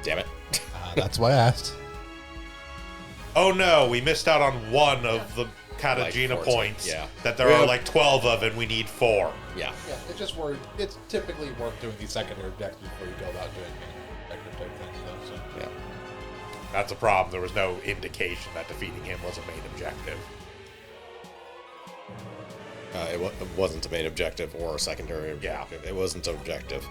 Damn it. That's why I asked. Oh no, we missed out on one of the Katagina Like 14, points. yeah. That there We are have- like 12 of, and we need 4. Yeah. Yeah, it's just worth. It's typically worth doing these secondary objectives before you go about doing main objective type things, though. So. Yeah. That's a problem. There was no indication that defeating him was a main objective. It wasn't a main objective or a secondary objective. It wasn't an objective.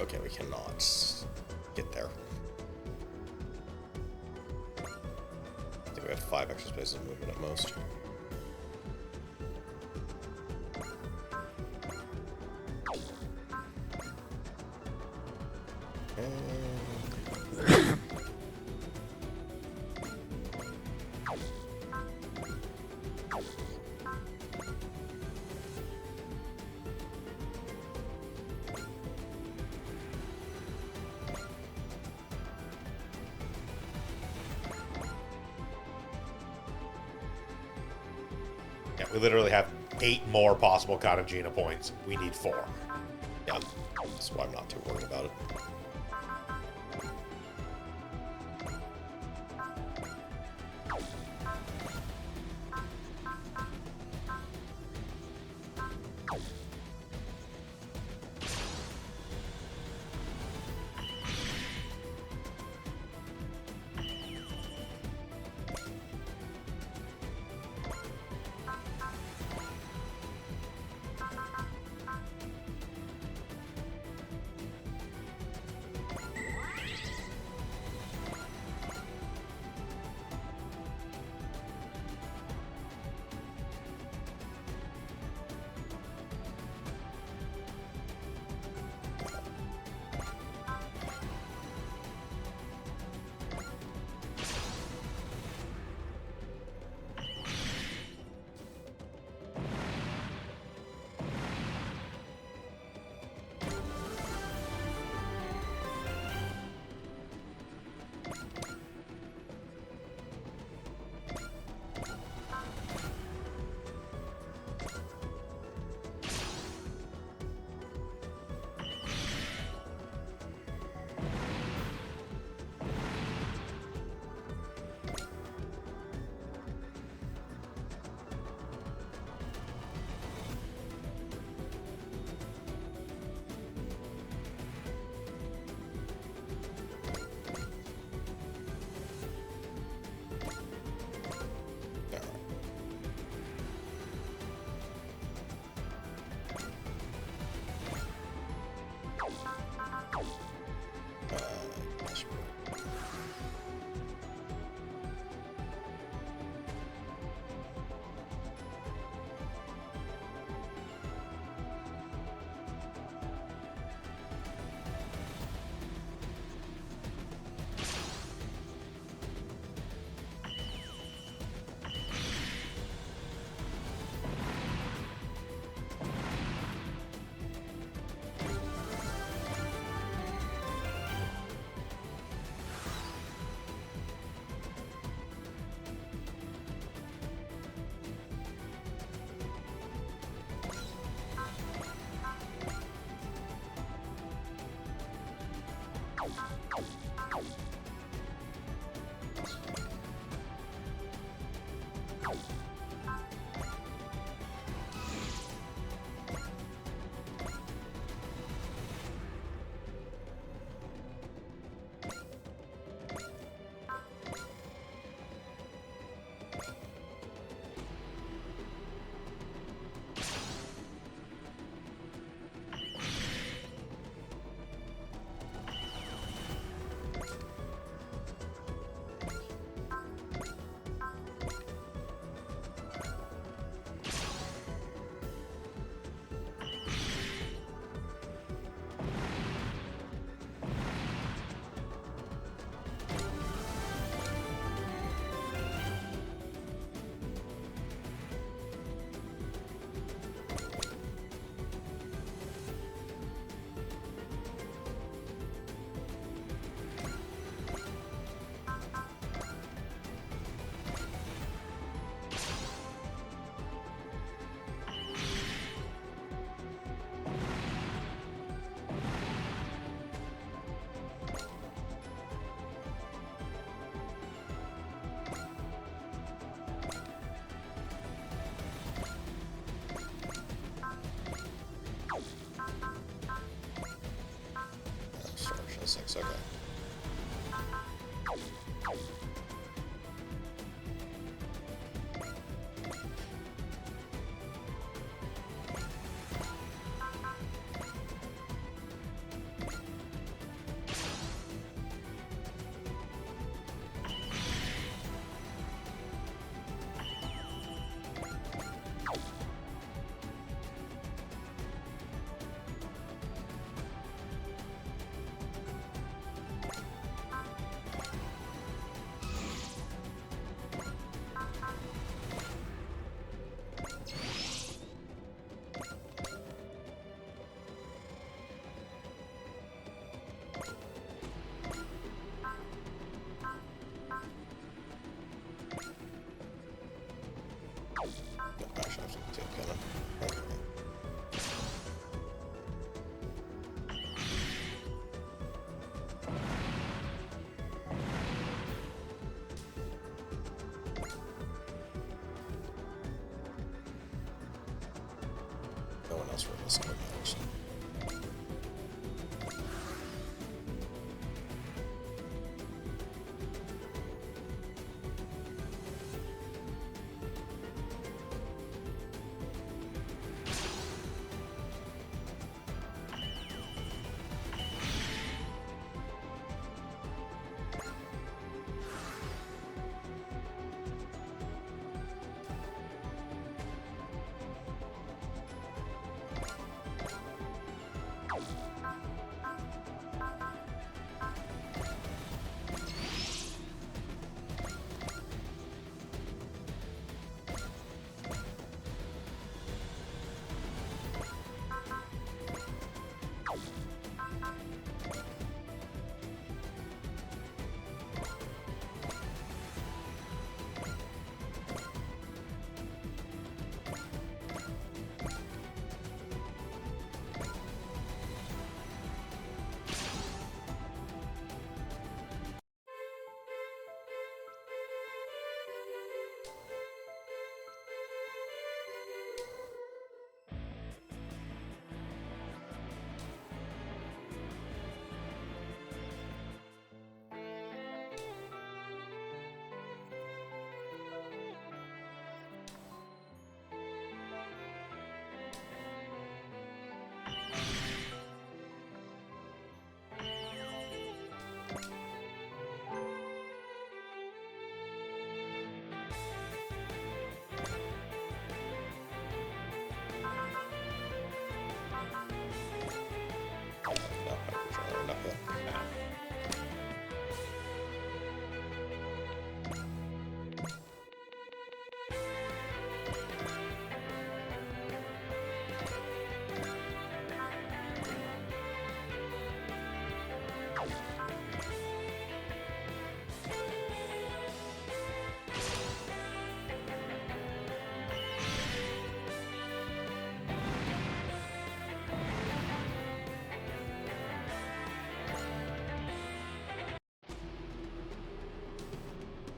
Okay, we cannot get there. I think we have 5 extra spaces of movement at most. Yeah, we literally have 8 more possible Katagina points. We need 4. Yeah, that's why I'm not too worried about it. Destruction 6, okay. Bash after the tail cannon. Okay. No one else really scared matters.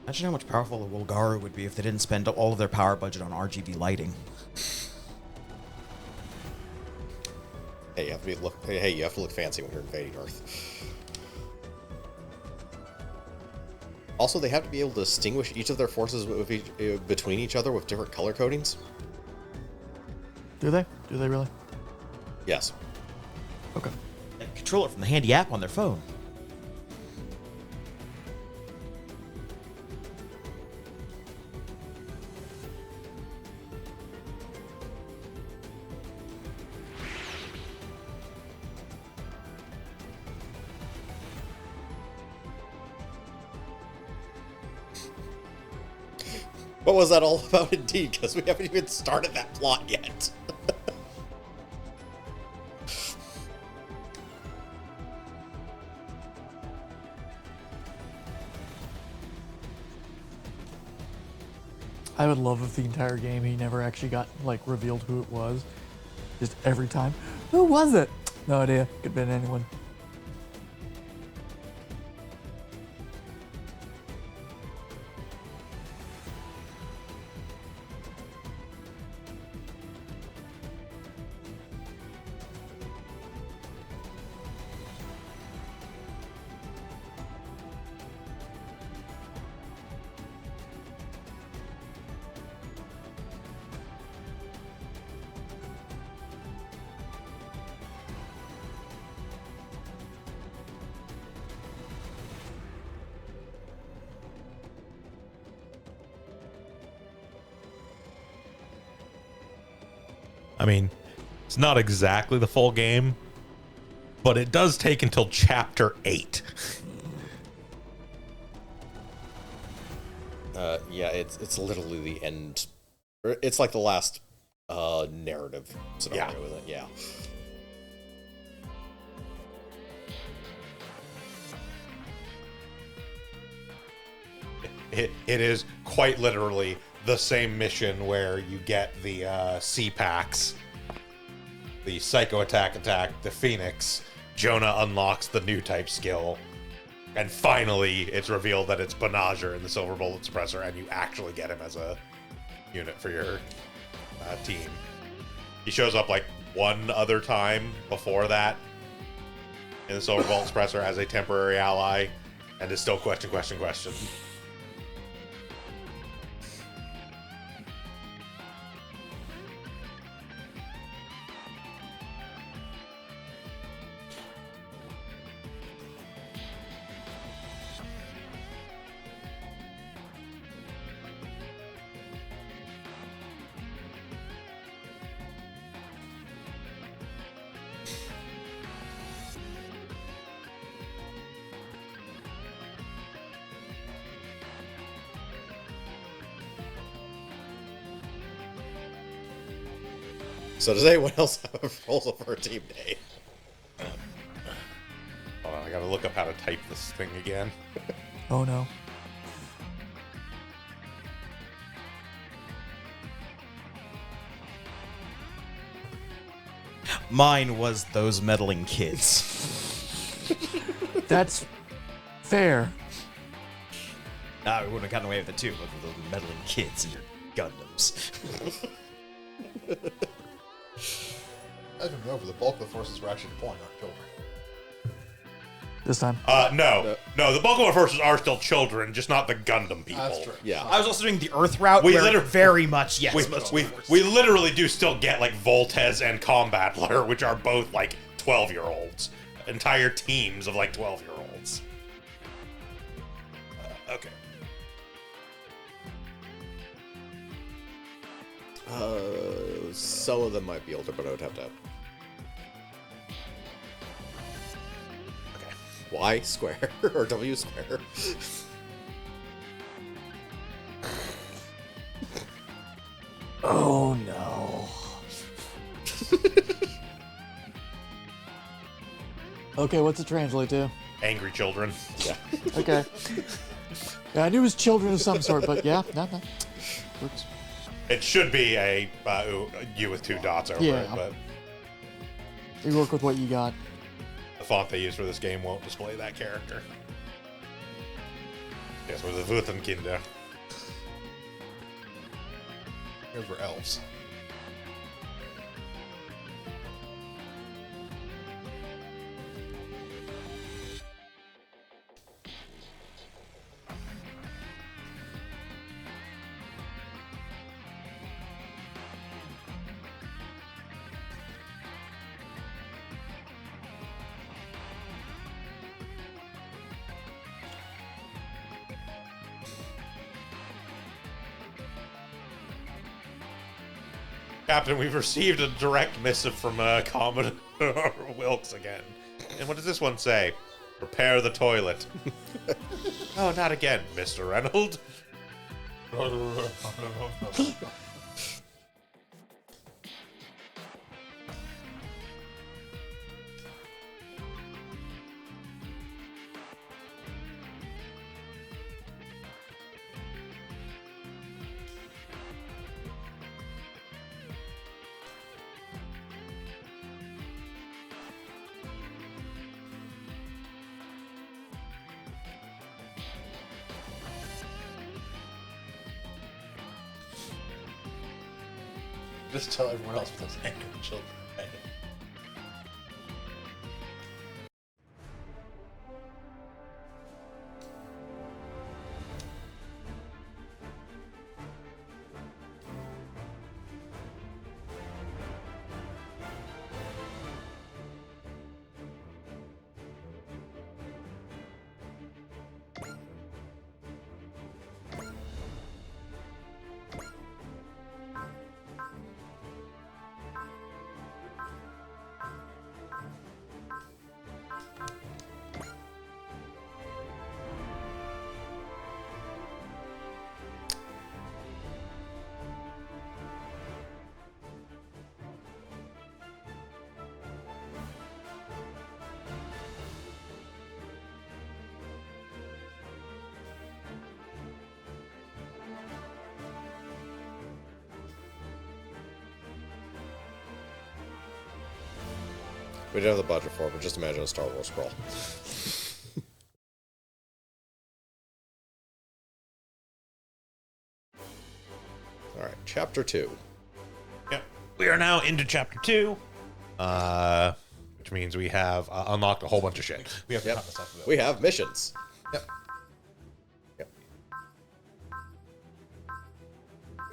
Imagine how much powerful a Wolgaru would be if they didn't spend all of their power budget on RGB lighting. Hey, you have to look fancy when you're invading Earth. Also, they have to be able to distinguish each of their forces between each other with different color codings. Do they? Do they really? Yes. Okay. They can control it from the handy app on their phone. What was that all about, indeed? Because we haven't even started that plot yet. I would love if the entire game he never actually got like revealed who it was. Just every time. Who was it? No idea. Could have been anyone. I mean, it's not exactly the full game, but it does take until chapter 8. Yeah, it's literally the end. It's like the last narrative scenario with it. Yeah. It is quite literally the same mission where you get the C-Packs, the Psycho Attack, the Phoenix. Jonah unlocks the new type skill, and finally it's revealed that it's Banagher in the Silver Bullet Suppressor, and you actually get him as a unit for your team. He shows up like one other time before that in the Silver Bullet Suppressor as a temporary ally, and is still question. So does anyone else have a proposal for a team name? Hold on, I gotta look up how to type this thing again. Oh no. Mine was those meddling kids. That's fair. Nah, we wouldn't have gotten away with it too, but with those meddling kids and your Gundams. As we remember, the bulk of the forces we're actually deploying aren't children. This time. No. The bulk of our forces are still children, just not the Gundam people. That's true. Yeah. I was also doing the Earth route, We where literally- very much, yes. We literally do still get like Voltes and Combattler, which are both like 12-year-olds. Entire teams of like 12-year-olds. Okay. Some of them might be older, but I would have to. Okay. Y square or W square? Oh no. Okay, what's it translate to? Angry children. Yeah. Okay. Yeah, I knew it was children of some sort, but yeah, no. Works. It should be a U with 2 dots over Yeah. it, but You work with what you got. the font they use for this game won't display that character. Yes, we're the Wuthenkinder. Here's for elves. Captain, we've received a direct missive from Commodore Wilkes again. And what does this one say? Prepare the toilet. Oh, not again, Mr. Reynolds. Just tell everyone else with those angry children. Right? We didn't have the budget for it, but just imagine a Star Wars scroll. Alright, Chapter 2. Yep. We are now into Chapter 2. Which means we have unlocked a whole bunch of shit. We have Yep. a ton of stuff to do. We have missions. Yep. Yep.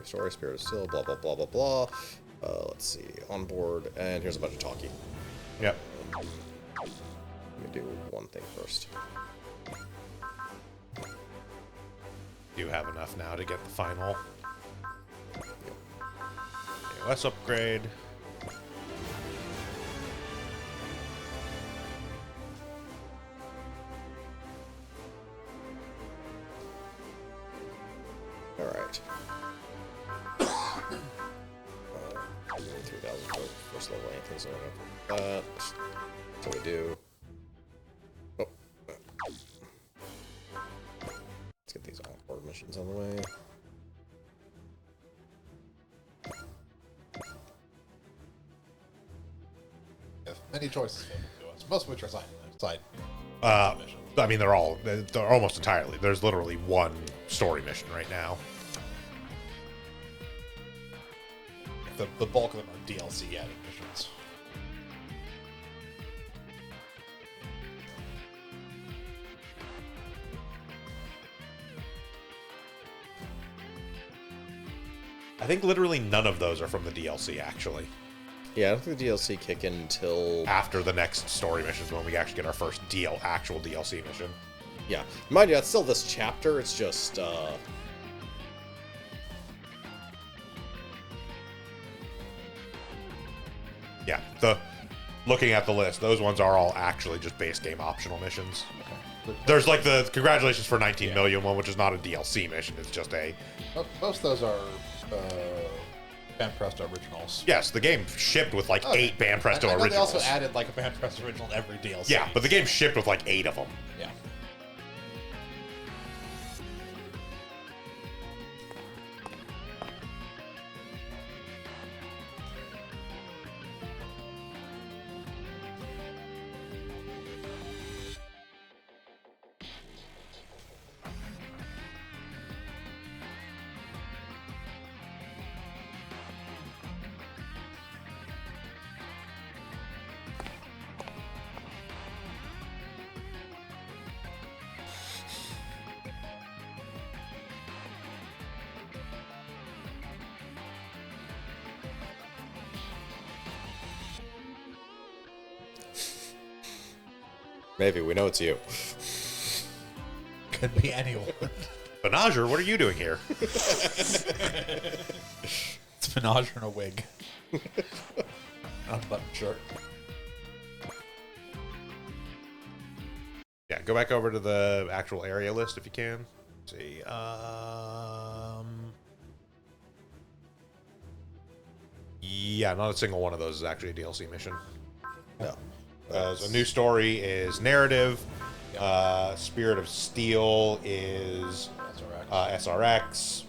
Story, Spirit of Steel, blah, blah, blah, blah, blah. Let's see. On board, and here's a bunch of talkie. Yep. Let me do one thing first. Do have enough now to get the final. Okay, let's upgrade. Alright. 3,000 for first level, anything's going up. So we do. Oh. Let's get these off-board missions on the way. We have many choices available to us, most of which are side missions. I mean, they're almost entirely. There's literally one story mission right now. The bulk of them are DLC added missions. I think literally none of those are from the DLC, actually. Yeah, I don't think the DLC kick in until... After the next story missions, when we actually get our first actual DLC mission. Yeah. Mind you, it's still this chapter, it's just, Yeah, looking at the list, those ones are all actually just base game optional missions. There's like the congratulations for 19 million one, which is not a DLC mission. It's just a... Most of those are Banpresto originals. Yes, the game shipped with like 8 Banpresto I know originals. They also added like a Banpresto original in every DLC. Yeah, but the game shipped with like 8 of them. Yeah. Maybe we know it's you. Could be anyone. Benager, what are you doing here? It's Menage in a wig. Unbuttoned shirt. Yeah, go back over to the actual area list if you can. Let's see. Yeah, not a single one of those is actually a DLC mission. No. So a new story is narrative. Spirit of Steel is SRX.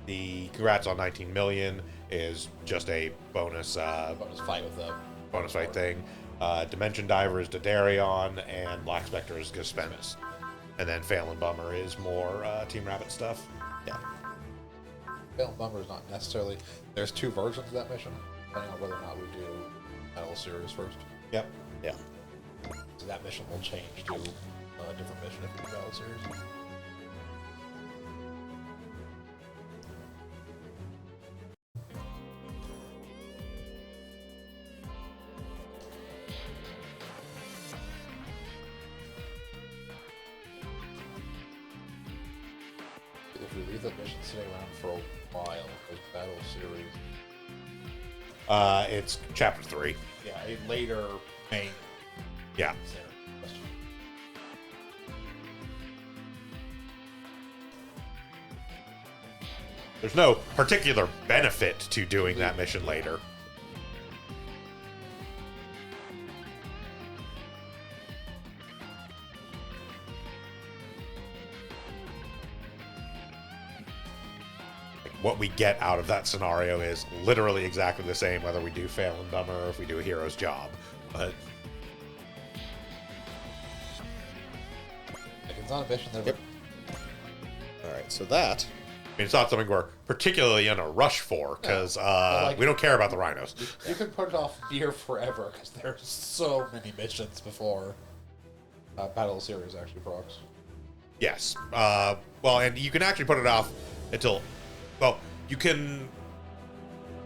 The Congrats on 19 Million is just a bonus Bonus fight with the bonus fight thing. Dimension Diver is Dadarion, and Black Spectre is Gespennis. And then Phelan Bummer is more Team Rabbit stuff. Yeah. Phelan Bummer is not necessarily. There's two versions of that mission, depending on whether or not we do Battle Series first. Yep. Yeah. So that mission will change to a different mission if we do Battle Series. If we leave that mission sitting around for a while, because Battle Series, It's Chapter 3. yeah, a later main Yeah. center question. There's no particular benefit to doing that mission later. What we get out of that scenario is literally exactly the same whether we do Phelan Bummer or if we do a hero's job. But Like, it's not a mission that Yep. All right, so that. I mean, it's not something we're particularly in a rush for because like- we don't care about the rhinos. you can put it off near forever because there's so many missions before Battle Series actually procs. Yes. Well, and you can actually put it off until. Well, you can.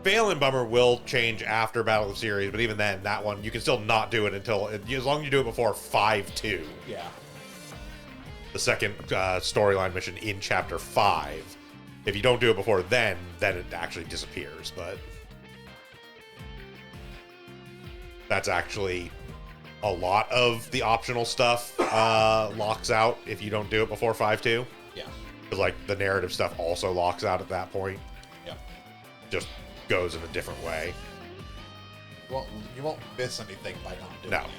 Phelan Bummer will change after Battle of the Series, but even then, that one, you can still not do it until. As long as you do it before 5-2, Yeah. the second storyline mission in Chapter 5. If you don't do it before then it actually disappears, but. That's actually. A lot of the optional stuff locks out if you don't do it before 5-2. Yeah. Because, like, the narrative stuff also locks out at that point. Yeah. Just goes in a different way. You won't miss anything by not doing No. it.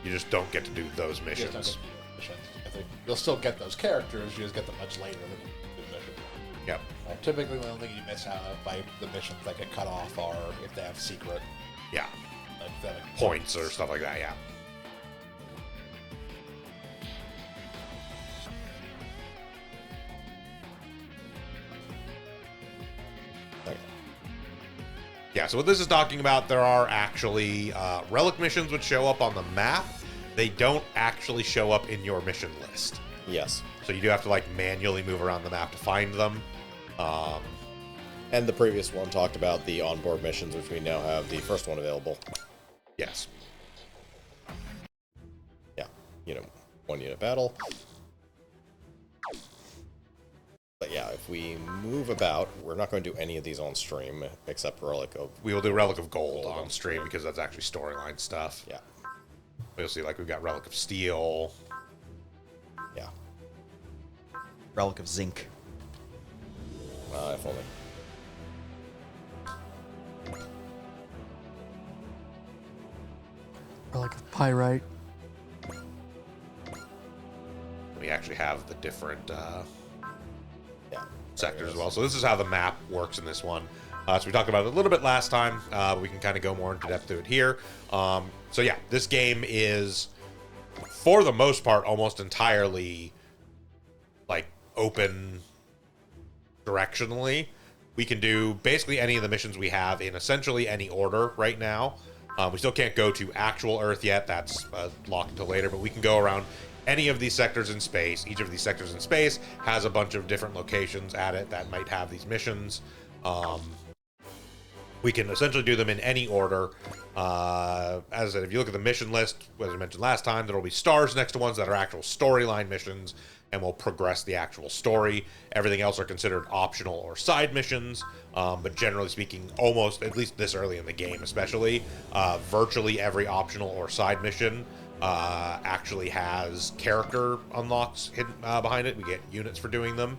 You just don't get to do those You just don't missions. get the missions. You'll still get those characters, you just get them much later than you do the mission. Yep. Typically, the only thing you miss out by the missions that get cut off are if they have secret Yeah. like that. Points or stuff like that, yeah. Okay. Yeah, so what this is talking about, there are actually relic missions which show up on the map. They don't actually show up in your mission list. Yes. So you do have to, like, manually move around the map to find them. And the previous one talked about the onboard missions, which we now have the first one available. Yes. Yeah. 1 unit battle. But yeah, if we move about, we're not going to do any of these on stream except Relic of. We will do Relic of Gold on stream because that's actually storyline stuff. Yeah. You'll see, like, we've got Relic of Steel. Yeah. Relic of Zinc. If only. Relic of Pyrite. We actually have the different Yeah. sectors as well. So this is how the map works in this one. So we talked about it a little bit last time. But we can kind of go more into depth to it here. So yeah, this game is, for the most part, almost entirely like open directionally. We can do basically any of the missions we have in essentially any order right now. We still can't go to actual Earth yet. That's locked until later. But we can go around any of these sectors in space. Each of these sectors in space has a bunch of different locations at it that might have these missions. We can essentially do them in any order. As I said, if you look at the mission list, as I mentioned last time, there will be stars next to ones that are actual storyline missions and will progress the actual story. Everything else are considered optional or side missions, but generally speaking, almost, at least this early in the game especially, virtually every optional or side mission actually has character unlocks hidden behind it. We get units for doing them.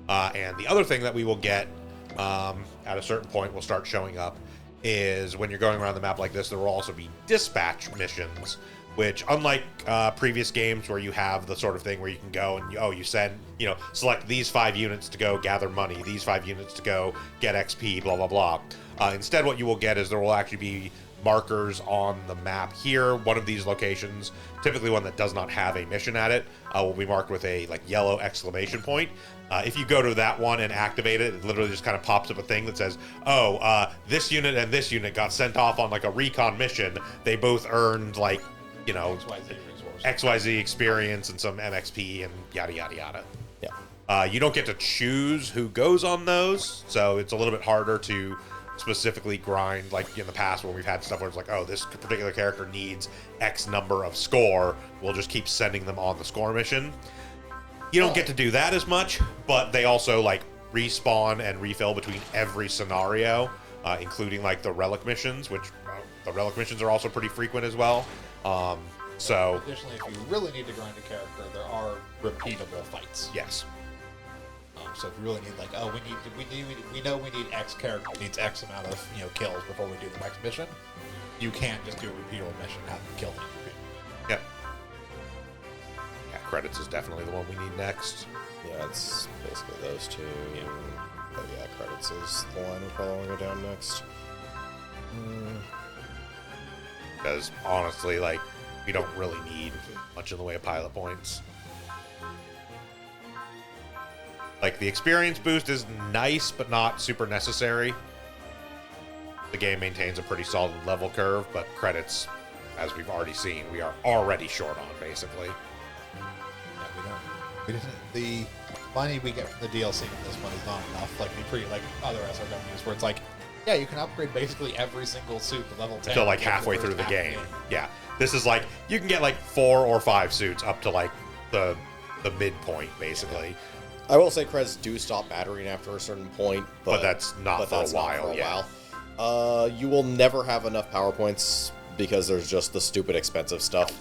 And the other thing that we will get at a certain point will start showing up is when you're going around the map like this, there will also be dispatch missions, which, unlike previous games where you have the sort of thing where you can go and you send, select these 5 units to go gather money, these 5 units to go get XP, blah blah blah. Instead, what you will get is there will actually be markers on the map here. One of these locations, typically one that does not have a mission at it, will be marked with a yellow exclamation point. If you go to that one and activate it, it literally just kind of pops up a thing that says, this unit and this unit got sent off on a recon mission. They both earned XYZ experience and some MXP and yada yada yada. Yeah. You don't get to choose who goes on those, so it's a little bit harder to specifically grind like in the past when we've had stuff where it's this particular character needs X number of score. We'll just keep sending them on the score mission. You don't get to do that as much, but they also respawn and refill between every scenario, including the relic missions, which the relic missions are also pretty frequent as well. So additionally, if you really need to grind a character, there are repeatable fights. yes. So if you really need we know we need X character needs X amount of kills before we do the next mission, you can't just do a repeatable mission and have them kill them. Yep. Yeah, credits is definitely the one we need next. Yeah, it's basically those two. Yeah. But yeah, credits is the line we probably want to go down next. Because honestly, we don't really need much in the way of pilot points. The experience boost is nice, but not super necessary. The game maintains a pretty solid level curve, but credits, as we've already seen, we are already short on, basically. Yeah, we didn't. The money we get from the DLC from this one is not enough. Other SRWs, where it's you can upgrade basically every single suit to level 10. Until halfway through the game. Yeah. This is you can get 4 or 5 suits up to the midpoint, basically. I will say credits do stop mattering after a certain point, but that's not for a while. You will never have enough power points because there's just the stupid expensive stuff.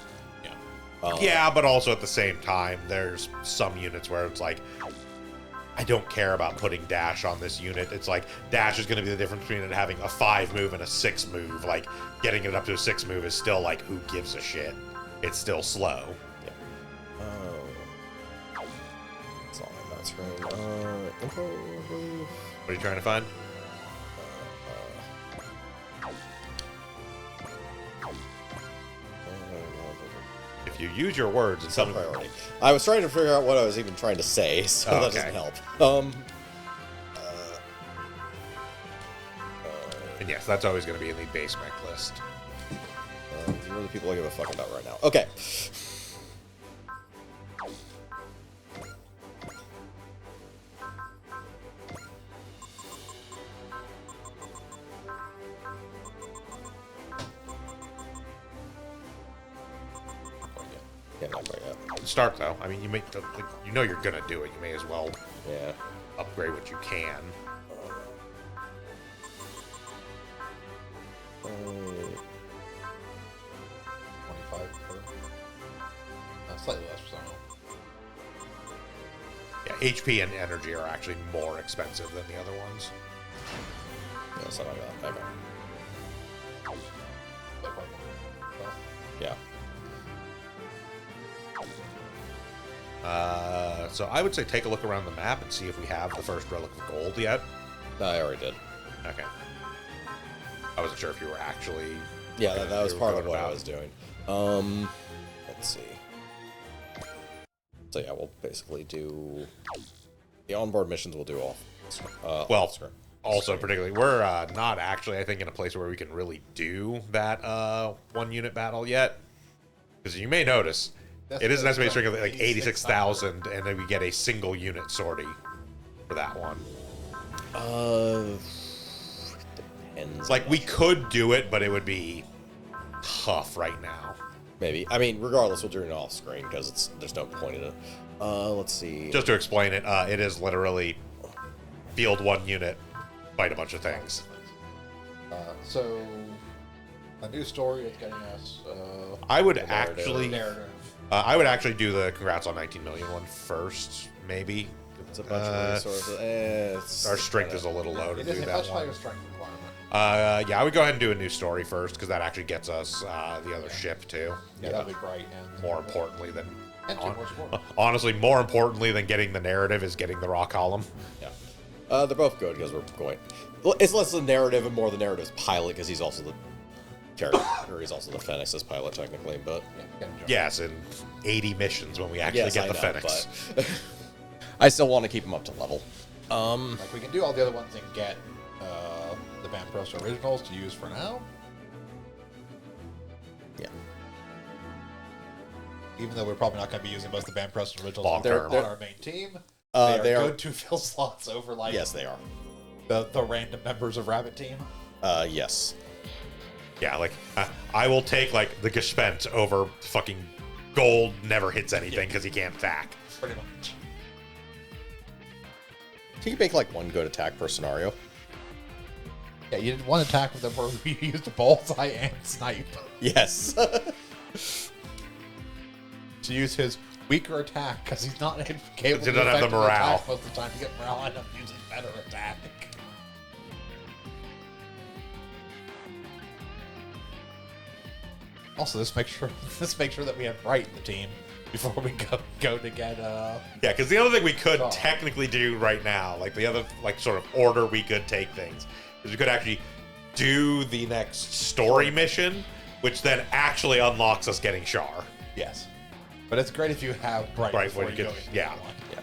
Yeah, but also at the same time, there's some units where it's I don't care about putting dash on this unit. It's dash is going to be the difference between it having a 5 move and a 6 move. Getting it up to a 6 move is still who gives a shit? It's still slow. It's all on that screen. Info, I believe. What are you trying to find? If you use your words and Some priority. I was trying to figure out what I was even trying to say, so that doesn't help. And yes, that's always going to be in the base mech list. These are the people I give a fuck about right now. Okay. Yeah, not quite yet. Start though. I mean, you're gonna do it. You may as well Yeah. upgrade what you can. 25 per. Slightly less for some. Yeah, HP and energy are actually more expensive than the other ones. Yeah, something like that. Okay. Yeah. So I would say take a look around the map and see if we have the first Relic of Gold yet. No, I already did. Okay. I wasn't sure if you were actually... Yeah, that was part of what I was doing. Let's see. So yeah, we'll basically do... The onboard missions we'll do all. Well, also particularly, we're not actually, I think, in a place where we can really do that one-unit battle yet. Because you may notice... It is an estimated string of 86,000, and then we get a single unit sortie for that one. Depends missions. Like, we could do it, but it would be tough right now. Maybe. I mean, regardless, we'll do it off screen because there's no point in it. Let's see. Just to explain it, it is literally field 1 unit, fight a bunch of things. So, a new story is getting us. I would narrative. actually, Narrative. I would actually do the congrats on 19 million one first, maybe. It's a bunch of resources. Our strength is a little low to It do is a that much one. higher strength requirement. Yeah, I would go ahead and do a new story first because that actually gets us the other ship too. Yeah, that'd be great. And More importantly than, And two more support. honestly, more importantly than getting the narrative is getting the raw column. Yeah. They're both good because we're going. It's less the narrative and more the narrative's pilot because he's also the character, or he's also the Fenix's pilot technically. But Yeah, get him, Joe. Yes, in 80 missions when we actually yes, get I the know, Fenix. but I still want to keep him up to level. Like, we can do all the other ones and get the Banpros originals to use for now. Yeah. Even though we're probably not going to be using most of the Banpros originals Long term. on our main team. They are. good to fill slots over, like, Yes, they are. the random members of Rabbit Team. Yes. Yeah, like I will take like the Gespent over fucking Gold. Never hits anything because he can't attack. Pretty much. Can you make like one good attack per scenario? Yeah, you did one attack with them where we used a bullseye and snipe Yes. to use his weaker attack because he's not capable He doesn't have the effectively morale. attack most of the time. To get morale, I end up using better attack. Also, let's make sure that we have Bright in the team before we go to get Yeah, because the other thing we could Oh. technically do right now, like the other like sort of order we could take things, is we could actually do the next story mission, which then actually unlocks us getting Char. yes. But it's great if you have Bright Right, before when you you go get- into yeah. the one. Yeah.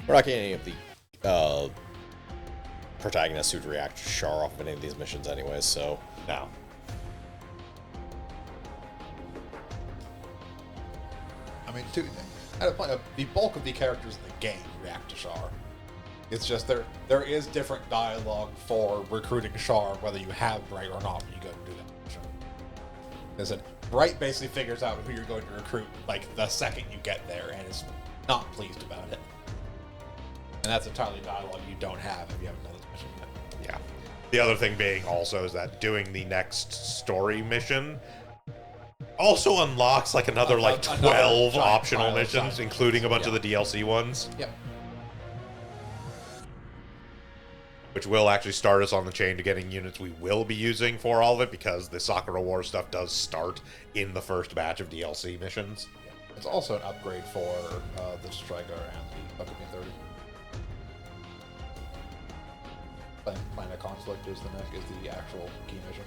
We're not getting any of the protagonists who'd react to Char off any of these missions anyways, so. No. I mean, at a point, the bulk of the characters in the game react to Char. It's just there is different dialogue for recruiting Char, whether you have Bright or not when you go to do that mission. Listen, Bright basically figures out who you're going to recruit like the second you get there and is not pleased about it. And that's entirely dialogue you don't have if you haven't done this mission yet. Yeah. The other thing being also is that doing the next story mission also unlocks like another like Another 12 giant optional pile of missions, side including a bunch missions, of the DLC ones, Yep. which will actually start us on the chain to getting units we will be using for all of it because the Sakura War stuff does start in the first batch of DLC missions. It's also an upgrade for the Striker and the Buccaneer 30. Planet Conflict is the actual key mission.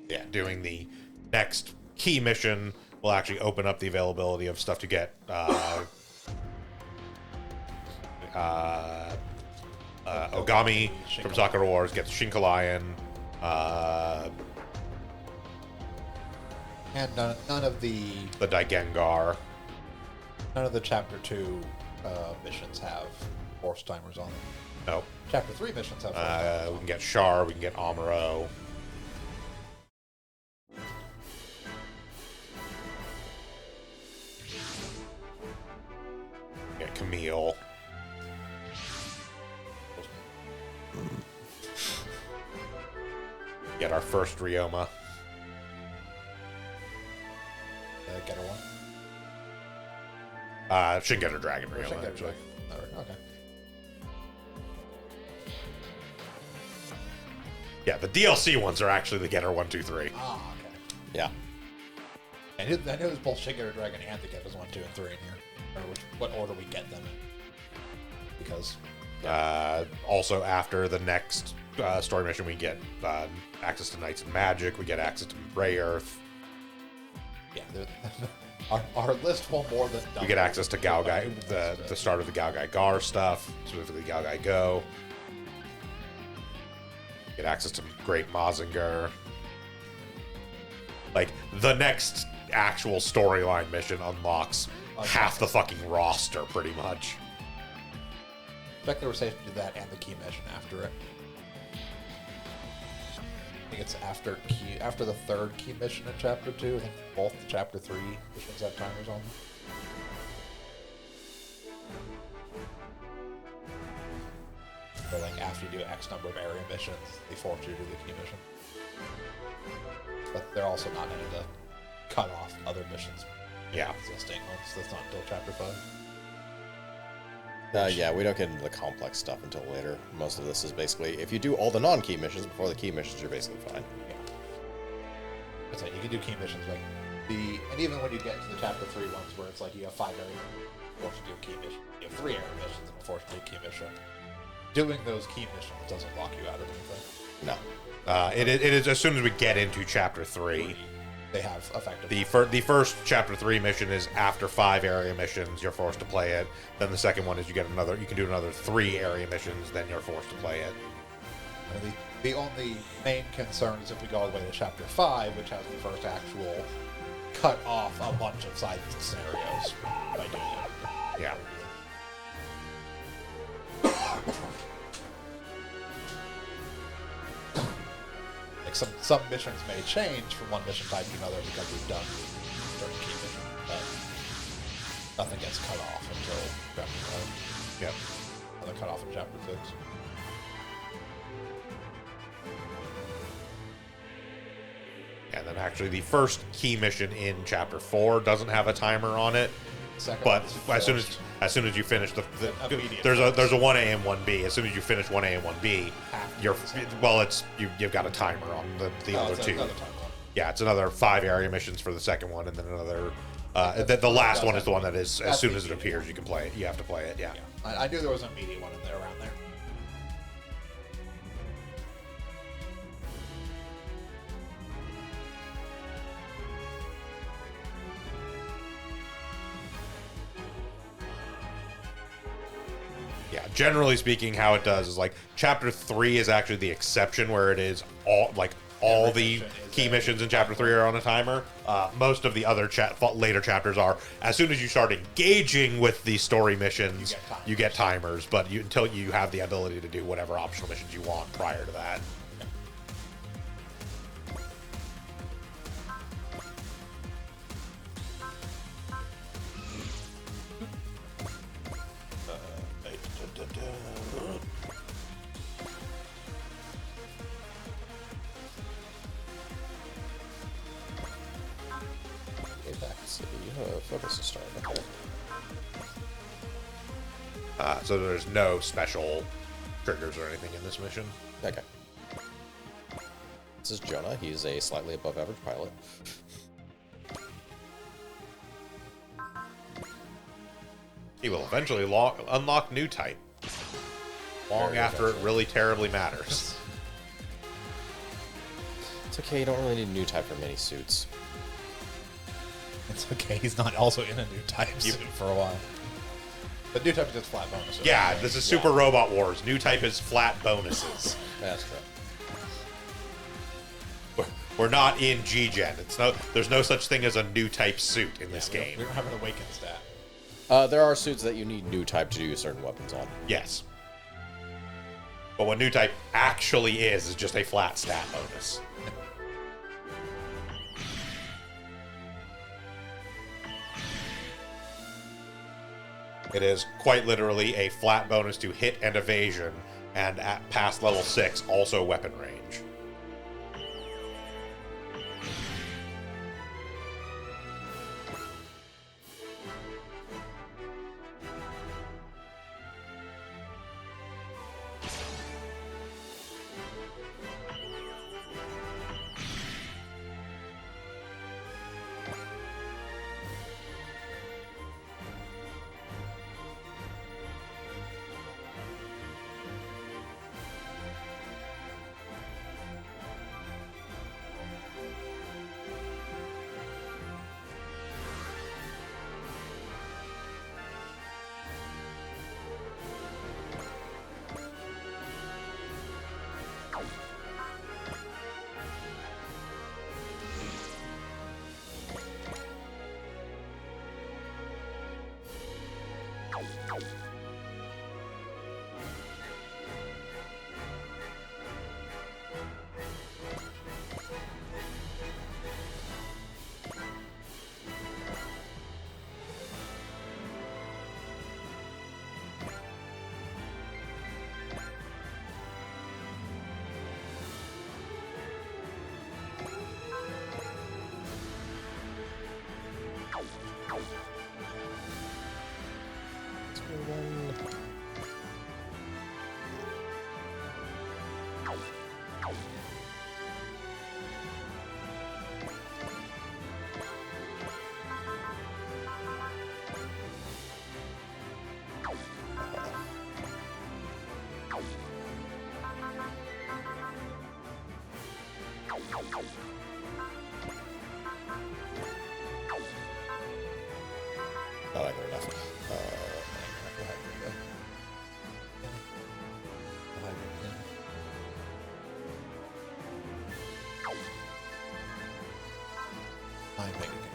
Yeah, doing the next key mission will actually open up the availability of stuff to get Ogami from Sakura Wars, gets Shinkalion, And none of the Daigengar. Chapter 2 missions have force timers on them. No. Chapter 3 missions have force timers. We can get Char, we can get Amuro. Get Camille. Get our first Ryoma. Get her one. Should get a Dragon Or should I Ryoma, get actually. her? Okay. Yeah, the DLC ones are actually the Getter 1, 2, 3. Ah, okay. Yeah. And I know there's both Shigeru Dragon and the Getters 1, 2, and 3 in here. Or what order we get them in. Because Also, after the next story mission, we get access to Knights and Magic. We get access to Ray Earth. Yeah, our list will more than double. We get access to Galgai, the start of the Galgai Gar stuff, specifically Galgai Go. Get access to Great Mazinger. Like, the next actual storyline mission unlocks half the fucking roster, pretty much. I expect they were safe to do that and the key mission after it. I think it's after the third key mission in Chapter 2. I think both the Chapter 3 missions have timers on them. But like after you do X number of area missions, they force you to do the key mission. But they're also not into the cut off other missions. Yeah. Existing ones. That's not until Chapter 5. Yeah, we don't get into the complex stuff until later. Most of this is basically, if you do all the non-key missions before the key missions, you're basically fine. Yeah. That's it. You can do key missions like and even when you get to the Chapter 3 ones where it's like you have 5 area missions, forced to do a key mission. You have 3 area missions and forced to do a key mission. Doing those key missions doesn't lock you out of anything. No. It is as soon as we get into Chapter 3. They have effective. The first Chapter 3 mission is after 5 area missions, you're forced to play it. Then the second one is you can do another 3 area missions, then you're forced to play it. The only main concern is if we go all the way to Chapter 5, which has the first actual cut off a bunch of side scenarios by doing it. Yeah. Like some missions may change from one mission type to another because we've done certain key missions, but nothing gets cut off until Chapter 5. Yep. And they're cut off in Chapter 6. And then actually the first key mission in Chapter 4 doesn't have a timer on it. Second But one's as soon as you finish Immediate there's a 1A and 1B. As soon as you finish 1A and 1B, you've got a timer on the other two. Another time one. Yeah, it's another 5 area missions for the second one, and then another. The last one is the one that is as soon as it appears, you can play it. You have to play it. Yeah. Yeah. I knew there was an immediate one in there around there. Yeah. Generally speaking, how it does is like Chapter 3 is actually the exception where it is all the key missions in Chapter 3 are on a timer. Most of the other later chapters are. As soon as you start engaging with the story missions, you get timers, but until you have the ability to do whatever optional missions you want prior to that. Focus is starting. Okay. So there's no special triggers or anything in this mission. Okay. This is Jonah. He's a slightly above average pilot. He will eventually unlock new type. Long Very after it eventually. really terribly matters. It's okay, you don't really need a new type for mini suits. It's okay. He's not also in a new type suit for a while. But new type is just flat bonus. Yeah, this is Super Robot Wars. New type is flat bonuses. That's true. We're not in G-Gen. There's no such thing as a new type suit in this game. We don't have an awakened stat. There are suits that you need new type to do certain weapons on. Yes. But what new type actually is just a flat stat bonus. It is quite literally a flat bonus to hit and evasion, and at past level 6, also weapon range. Not angry enough. I'm making it.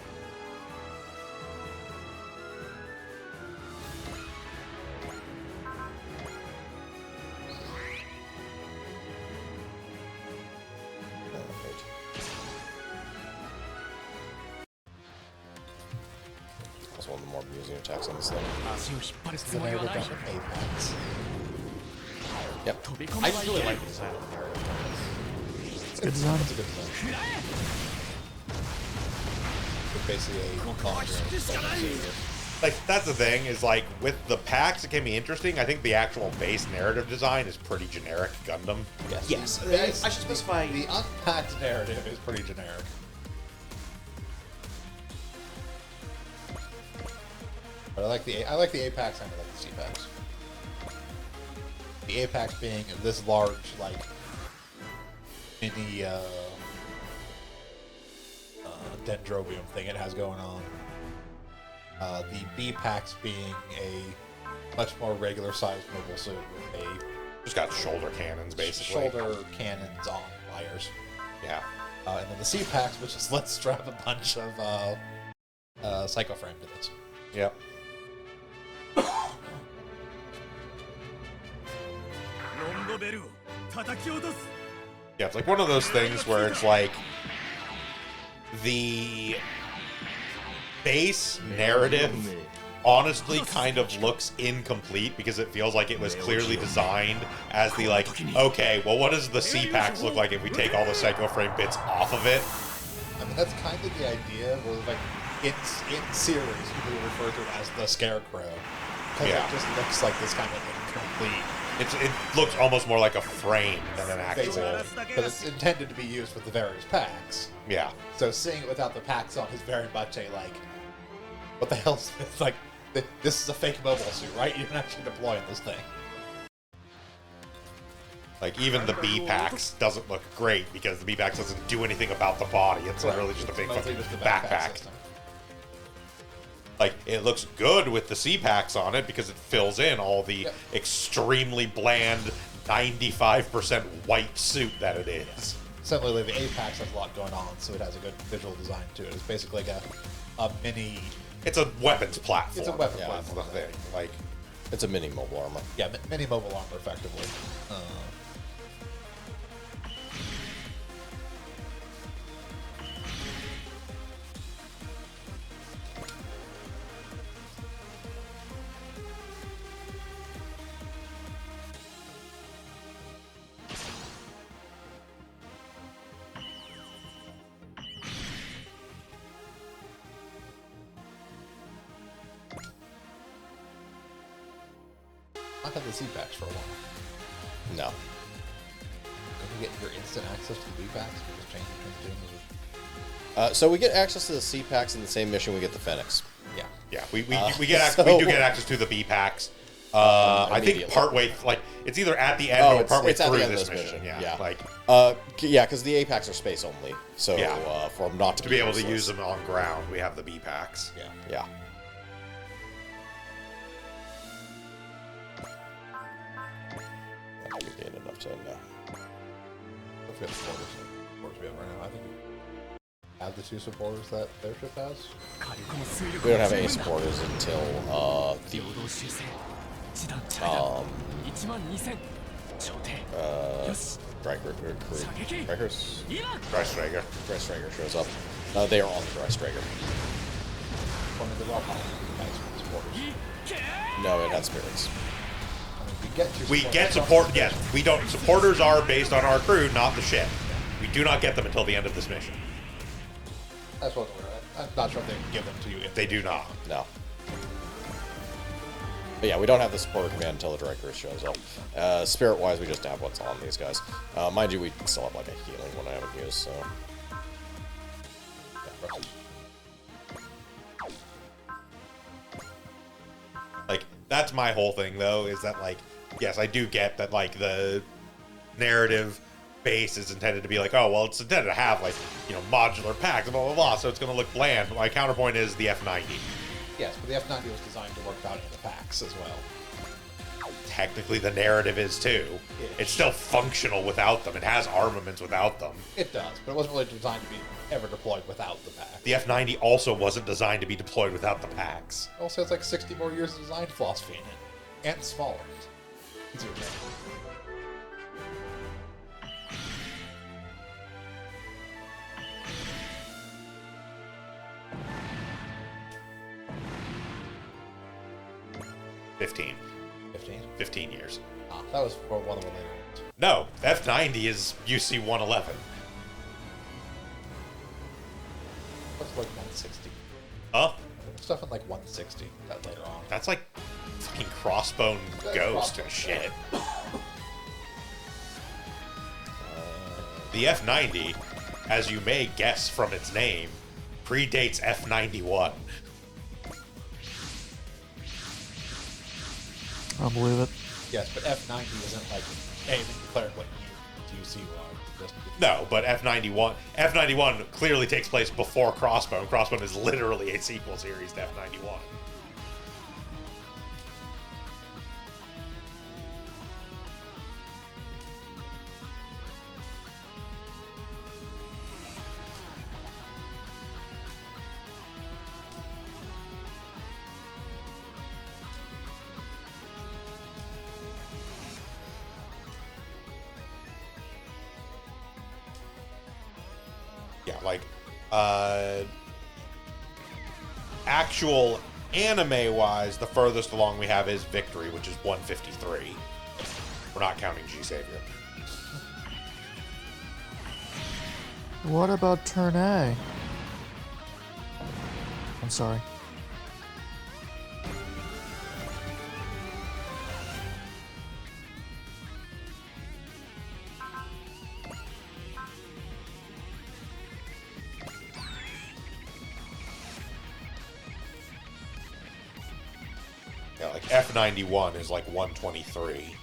That's one of the more amusing attacks on this thing. 足を引っ張るつ The もりは narrative ない gun Apex. Yep. 飛び込 I めば just い really け like the design of the narrative. It's good design. It's a good design. It's basically a ここは引くしかない Like that's the thing is like with the packs it can be interesting. I think the actual base narrative design is pretty generic Gundam. Yes. Yes, The- I should specify. The unpacked narrative is pretty generic. But I like the Apex and I like the C-Packs. The Apex being this large, like mini dendrobium thing it has going on. The B-Packs being a much more regular sized mobile suit with a Just got shoulder cannons basically. shoulder cannons on wires. Yeah. And then the C-Packs, which is let's strap a bunch of Psycho Frame to this. Yep. ロンドベルを叩き落とす Yeah, it's like one of those things where it's like the base narrative honestly kind of looks incomplete because it feels like it was clearly designed as the like, okay, well what does the C-Packs look like if we take all the Psycho Frame bits off of it? I mean, that's kind of the idea. Where, like, in series, people refer to it as the Scarecrow. Because Yeah. it just looks like this kind of incomplete. It looks almost more like a frame than an actual. Because it's intended to be used with the various packs. Yeah. So seeing it without the packs on is very much a, like, what the hell's this? Like, this is a fake mobile suit, right? You're not actually deploying this thing. Like even the B-Packs doesn't look great because the B-Packs doesn't do anything about the body. It's literally just a big Mostly fucking just the backpack. system. Like it looks good with the C-Packs on it because it fills in all the Yep. extremely bland 95% white suit that it is. Similarly, the Apex has a lot going on, so it has a good visual design to it. It's basically like a mini, It's a weapons platform. It's a weapon Yeah, that's platform. the thing. Like It's a mini mobile armor. mini mobile armor, effectively. I've had the C-Packs for a while. No. Can you get your instant access to the B-Packs? You just change between the two? So we get access to the C-Packs in the same mission we get the Phoenix. Yeah. yeah, we do so- get access to the B-Packs. I think Immediately. partway, like it's either at the end or partway it's at through the end this of this mission. mission. Yeah, like Yeah, because the Apex are space only. So Yeah. for them not to be able to use them on ground, we have the B-Packs. Yeah. Yeah. I think we gained enough to know. I forget the supporters we have right now. I think we have the two supporters that their ship has. 火力も水力 We も don't have 十 any 分だ supporters until 平等修正一段チャイだ1万2000調停よし Striker Strikers 今 Dry Striker. Dry Striker shows up. They are on the Dry Striker. One of the Rock supporters. いっけ No, it had spirits. I mean, we get two We supporters. get support. Yes, we don't. Supporters are based on our crew, not the ship. We do not get them until the end of this mission. That's what we're at. I'm not sure if they can give them to you if They do not. No. But yeah, we don't have the supporter command until the director shows up. Spirit-wise, we just have what's on these guys. Mind you, we still have like a healing one I haven't used, so... Like, that's my whole thing, though, is that, like, yes, I do get that, like, the narrative base is intended to be like, oh, well, it's intended to have, like, you know, modular packs, blah, blah, blah, so it's going to look bland. But my counterpoint is the F90. Yes, but the F90 was designed to work out in the packs as well. Technically, the narrative is, too. It's still functional without them. It has armaments without them. It does, but it wasn't really designed to be ever deployed without the pack. The F90 also wasn't designed to be deployed without the packs. It also has like 60 more years of design philosophy in it. And smaller. Easier to make. $15. 15? 15 years. Ah, that was for one of the later ones. No, F90 is UC 111. What's like 160? Huh? Stuff in like 160 that later on. That's like fucking Crossbone Ghost and shit. The F90, as you may guess from its name, predates F91. I believe it. Yes, but F90 isn't like anything declared what you see just No, but F91 clearly takes place before Crossbone. Crossbone is literally a sequel series to F91. Yeah, like, actual anime-wise, the furthest along we have is Victory, which is 153. We're not counting G-Savior. What about turn A? I'm sorry. Yeah, like F91 is like 123.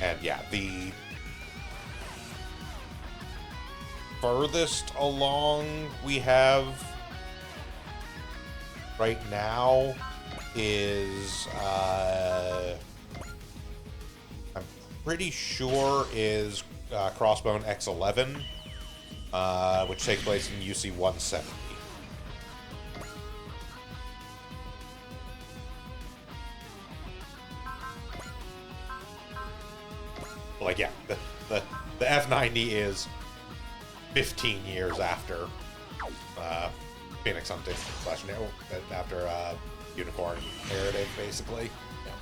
And yeah, the furthest along we have right now is, I'm pretty sure is Crossbone X11, which takes place in UC 170. Like, yeah, the F90 is 15 years after Phoenix Hunting / after Unicorn Narrative, basically. Yeah.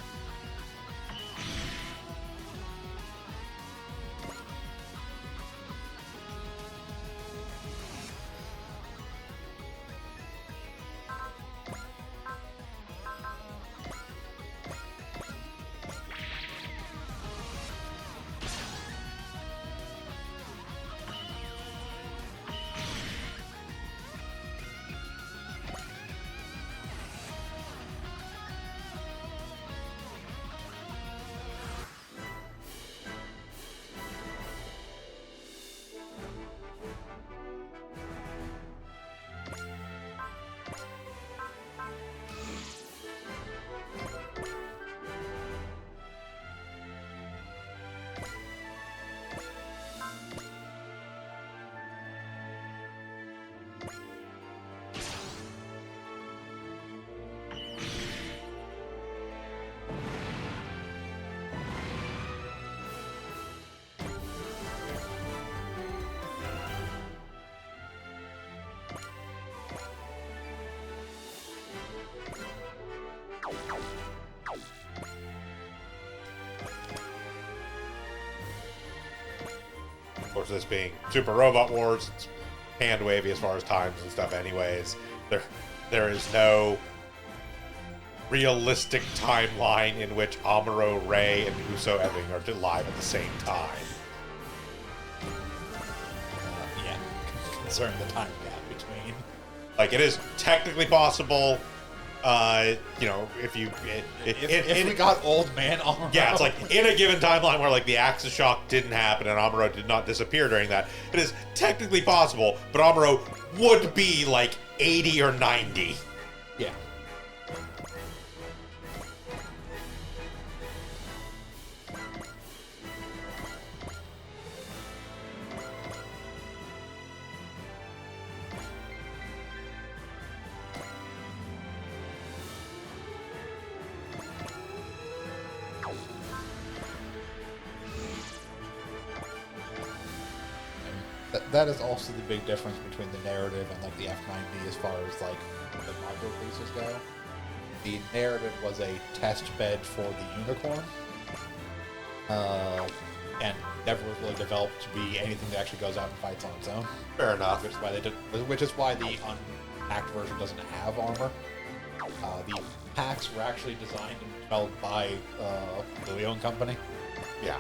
course, this being Super Robot Wars, it's hand wavy as far as times and stuff. Anyways, there is no realistic timeline in which Amuro, Ray, and Uso Ebbing are live at the same time. Yeah, concerning the time gap between. Like, it is technically possible. You know, if we got old man Amuro. Yeah, it's like in a given timeline where like the Axis shock didn't happen and Amuro did not disappear during that, it is technically possible, but Amuro would be like 80 or 90. Yeah. That is also the big difference between the narrative and like the F90 as far as like the micro pieces go. The narrative was a test bed for the Unicorn, and never was really developed to be anything that actually goes out and fights on its own. Fair enough. Which is why the unpacked version doesn't have armor. The packs were actually designed and developed by the Leon Company. Yeah.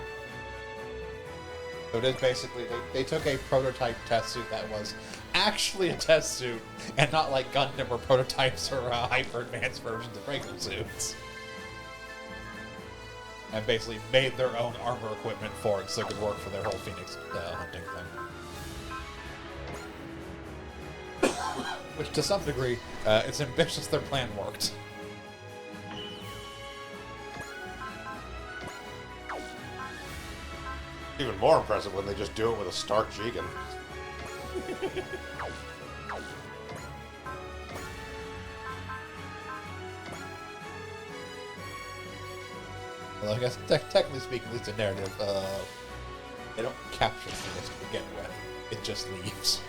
So it is basically, they took a prototype test suit that was actually a test suit, and not like Gundam or prototypes or hyper advanced versions of regular suits. And basically made their own armor equipment for it so it could work for their whole Phoenix hunting thing. Which to some degree, it's ambitious their plan worked. Even more impressive when they just do it with a Stark Jigen. Well, I guess technically speaking, at least in narrative, they don't capture Phoenix to begin with. It just leaves.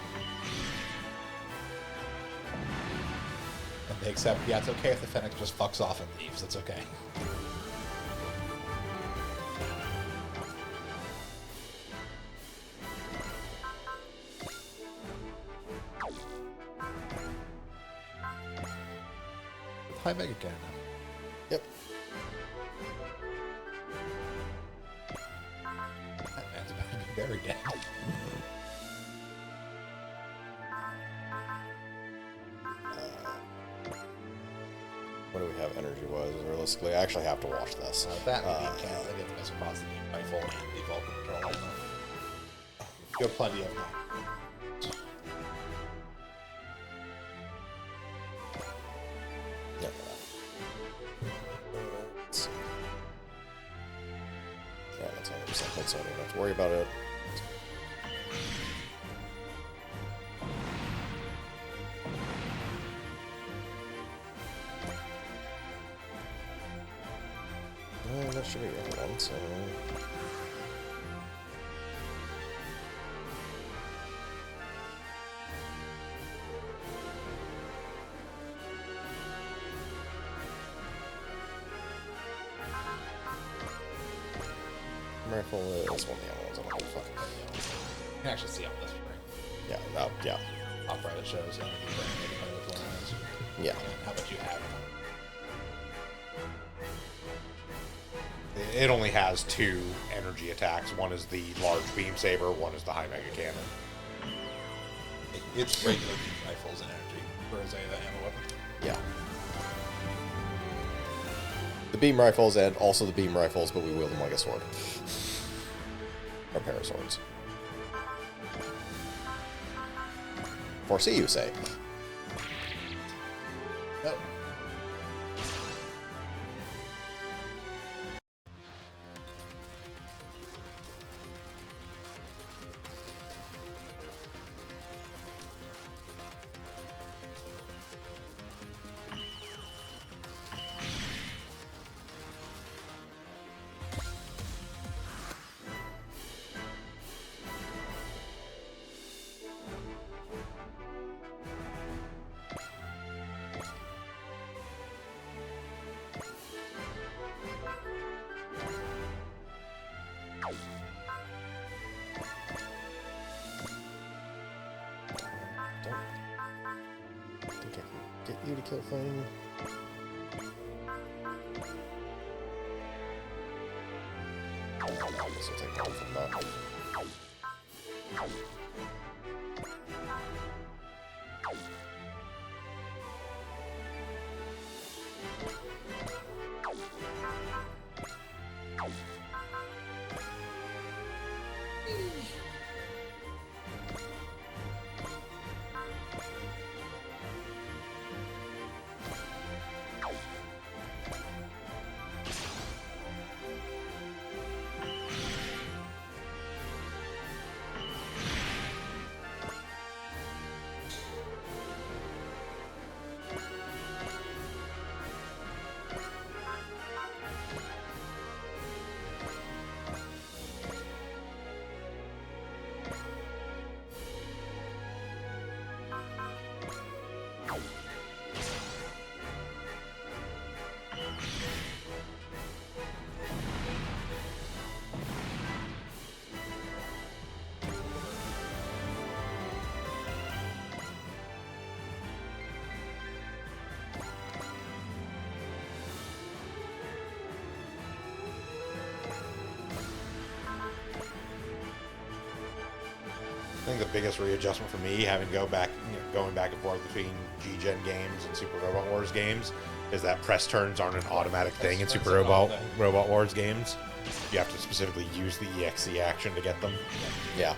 And they accept, yeah, it's okay if the Phoenix just fucks off and leaves. It's okay. High Mega Cannon. Yep. That man's about to be buried down. What do we have energy-wise? Realistically, I actually have to watch this. That would be cannon. They get the missile boss, the beam rifle, and the Vulcan control armor. You have plenty of them. Yeah. Let's see. Yeah, that's 100%. So I don't have to worry about it. That should be everyone, so... Rifle is one of the other ones. I don't know fucking You can actually see on this ring. Yeah, yeah. Top right, it shows energy burning, depending which one it is. Yeah. And how much you have. It only has 2 energy attacks. One is the large beam saber, one is the high mega cannon. It's regular beam rifles and energy for a Zeta ammo weapon. Yeah. The beam rifles and also the beam rifles, but we wield them like a sword. Or pair of swords. Foresee, you say? Nope. do to kill thing? This will take one from that. I think the biggest readjustment for me, having going back and forth between G-Gen games and Super Robot Wars games, is that press turns aren't an automatic thing in Super Robot Wars games. You have to specifically use the EXE action to get them. Yeah.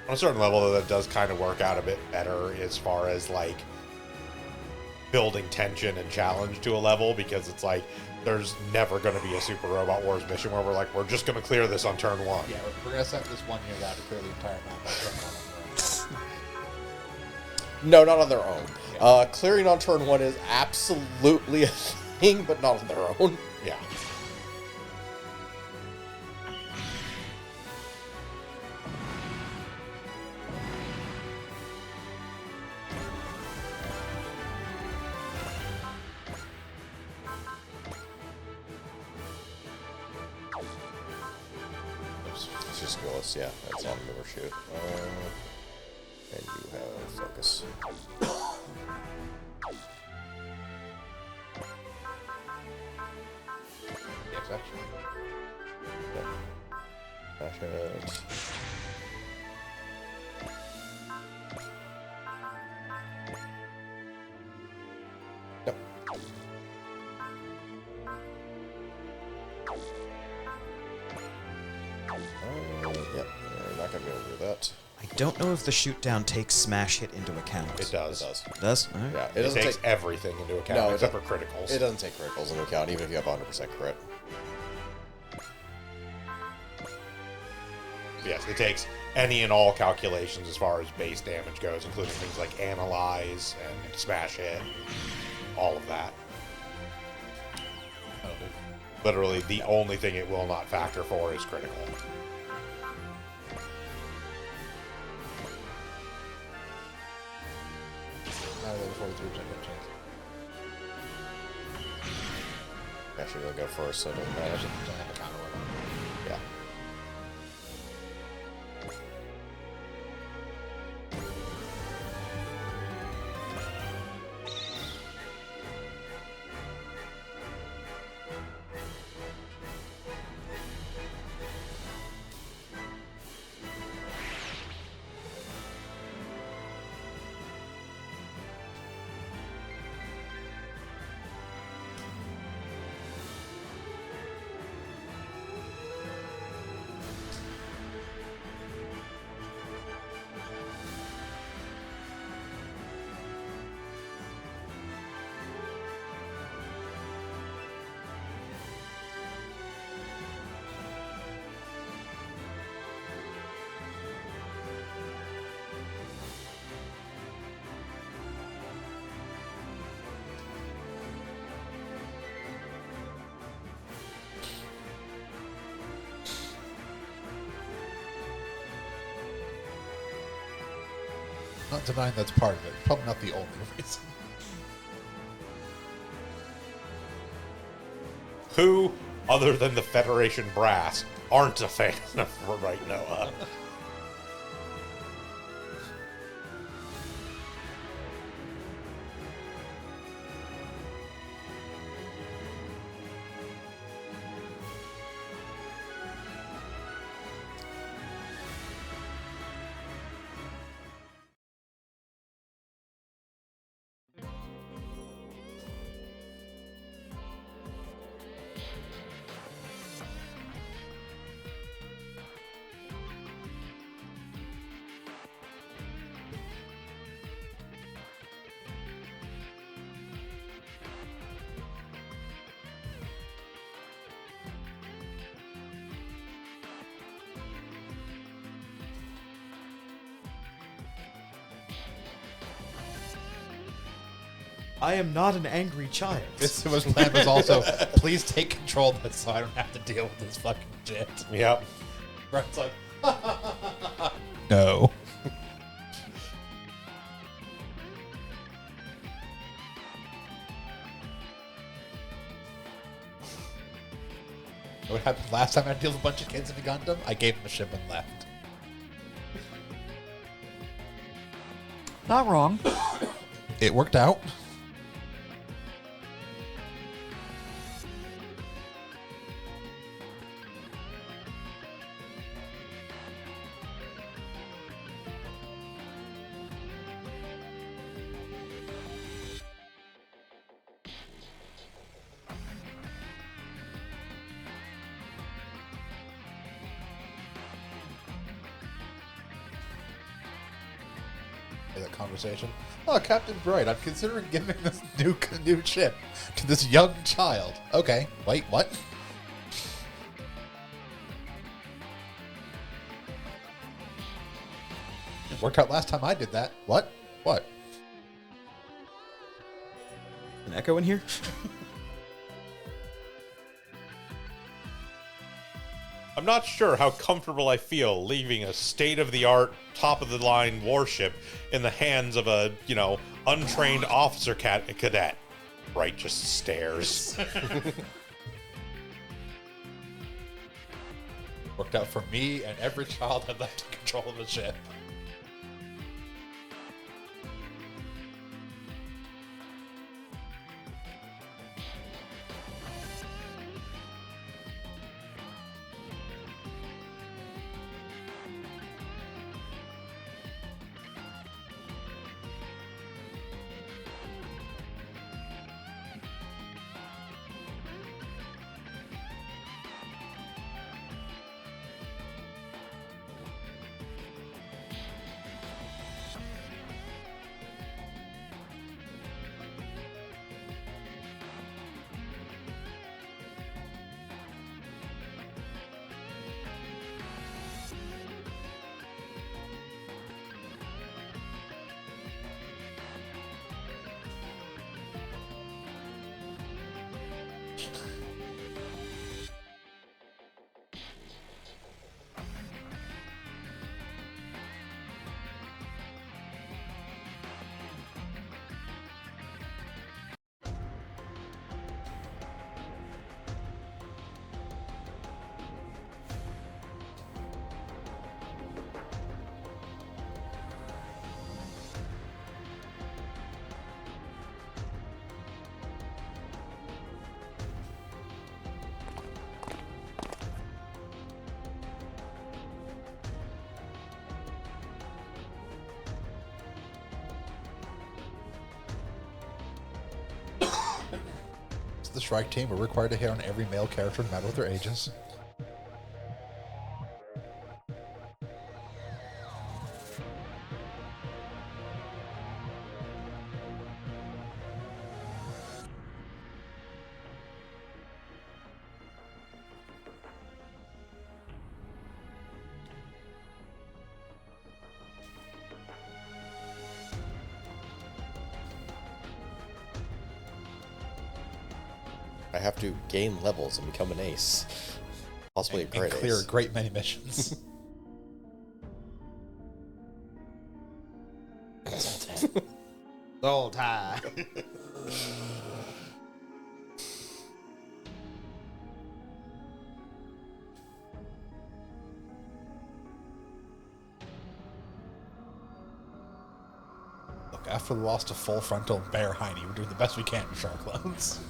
On a certain level, though, that does kind of work out a bit better as far as like building tension and challenge to a level, because it's like there's never going to be a Super Robot Wars mission where we're like, we're just going to clear this on turn one. Yeah, we're gonna set this one unit out to clear the entire map by turn one. No, not on their own. Clearing on turn one is absolutely a thing, but not on their own. Yeah. It's just skillless, yeah. That's on the shoot. And you have focus. Yes, actually. Dash it. Yep. Yep. We're not gonna be able to do that. I don't know if the shoot down takes smash hit into account. It does. It does. It does? All right. Yeah. It doesn't takes take. everything into account No, it except for doesn't- criticals. It doesn't take criticals into account, even if you have 100% crit. Yes, it takes any and all calculations as far as base damage goes, including things like analyze and smash hit, all of that. That'll do. Literally, the only thing it will not factor for is critical. Now we have a 43% chance. Actually, we'll go first, so it doesn't matter. Don't have a counter weapon. Yeah. not denying that's part of it. Probably not the only reason. Who, other than the Federation brass, aren't a fan of Right Noah? I am not an angry child. This was plan was also, please take control of this so I don't have to deal with this fucking shit. Yep. Brent's like, no. What happened last time I dealt with a bunch of kids in the Gundam? I gave them a ship and left. Not wrong. It worked out. That conversation. Oh, Captain Bright, I'm considering giving this new ship to this young child. Okay, wait, what? It worked out last time I did that. What? What? An echo in here? I'm not sure how comfortable I feel leaving a state-of-the-art, top-of-the-line warship in the hands of a, untrained officer cadet. Bright just stares. Worked out for me and every child I left in control of the ship. The Shrike team were required to hit on every male character no matter what their ages. I have to gain levels and become an ace. Possibly And a great clear ace. a great many missions. whole time. Look, after the loss to Full Frontal and Bear Heine, we're doing the best we can with Shark Clones.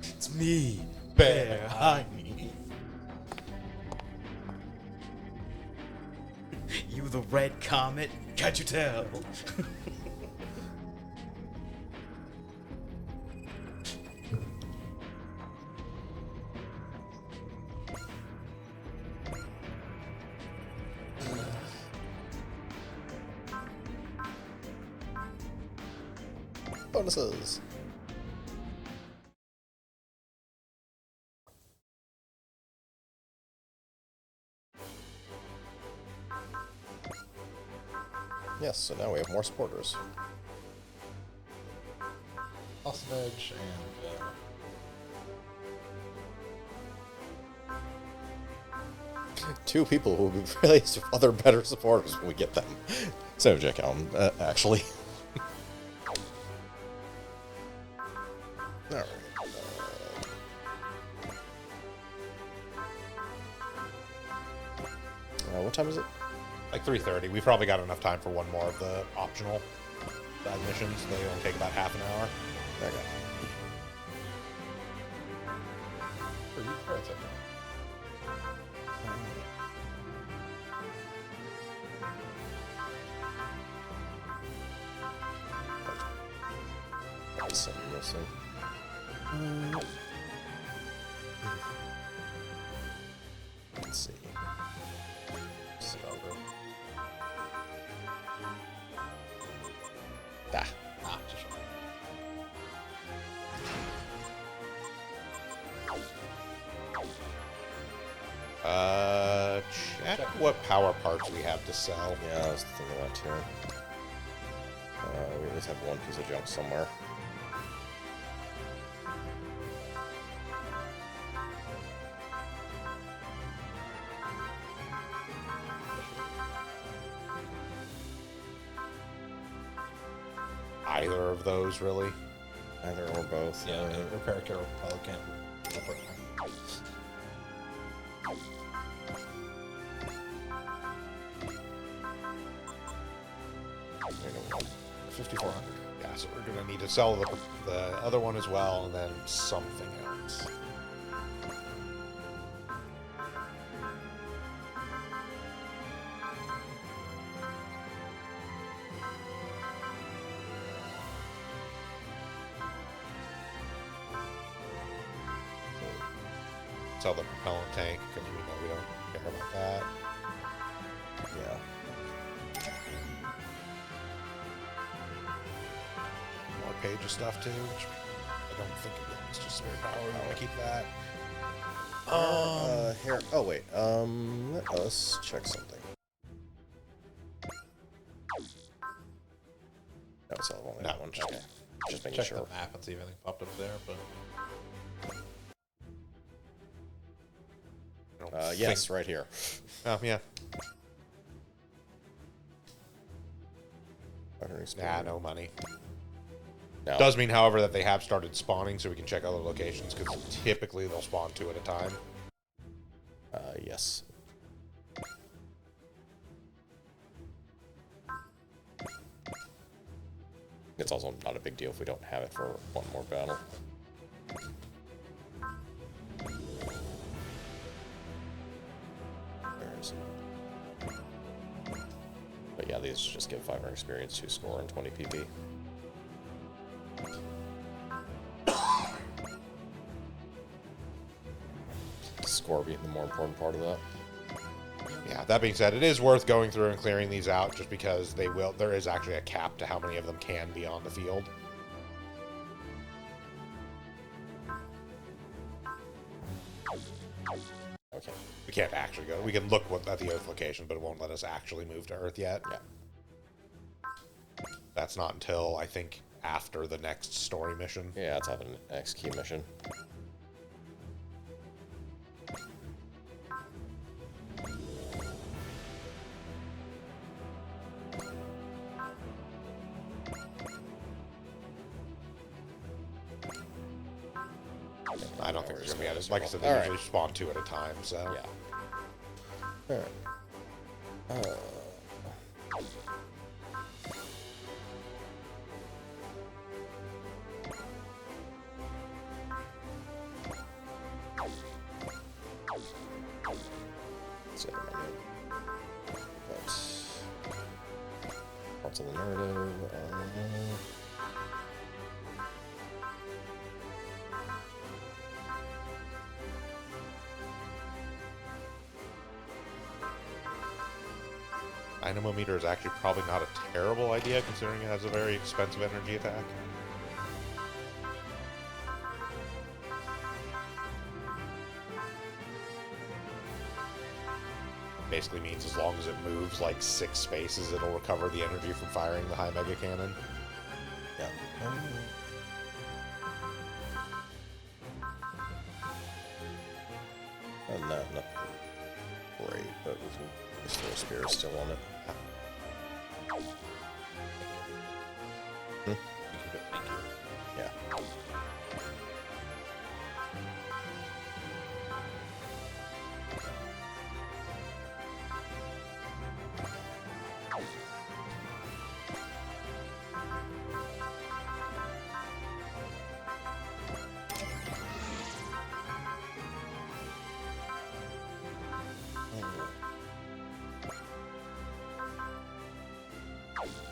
It's me, Bear Heine. You the red comet? Can't you tell? Bonuses. Yes, so now we have more supporters. Awesome Edge and Two people who will be replaced with other better supporters when we get them. So, Jack Elm, actually. Alright. What time is it? Like 3:30. We've probably got enough time for one more of the optional side missions. They only take about half an hour. Okay. for you, Chris, I think. So, missing. Let's see. Silver. Ah. Ah, just right. Check what power parts we have to sell. Yeah, I was thinking that too. We at least have one piece of junk somewhere. Either of those, really. Either or both. Yeah, repair kit or Pelican. Separate. 5,400. Yeah, so we're gonna need to sell the other one as well, and then something else. Sell the propellant tank because we know we don't care about that. Yeah. More page of stuff too, which I don't think it's just spare power. We want to keep that. Here. Oh wait. Let us check something. No, it's only that one. Okay. Just making Check sure. the map and see if anything popped up there, but I don't Yes, think- right here. Oh yeah. Nah, no money. No. Does mean, however, that they have started spawning, so we can check other locations, because typically they'll spawn 2 at a time. Yes. It's also not a big deal if we don't have it for one more battle. But yeah, these just give 500 experience, 2 score, and 20 PP. Score being the more important part of that. Yeah, that being said, it is worth going through and clearing these out, just because there is actually a cap to how many of them can be on the field. Okay. We can't actually go. We can look at the Earth location, but it won't let us actually move to Earth yet. Yeah. That's not until, I think, after the next story mission. Yeah, it's having an X key mission. I don't think there's gonna be others. Like I said, they All right. usually spawn 2 at a time. So Yeah. Alright. Let's get my note. What's in the narrative? Dynamo Meter is actually probably not a terrible idea considering it has a very expensive energy attack. Basically means as long as it moves like 6 spaces, it'll recover the energy from firing the high mega cannon. Yeah. No, nothing great, but we can just throw a spear still on it. Thank you. Yeah.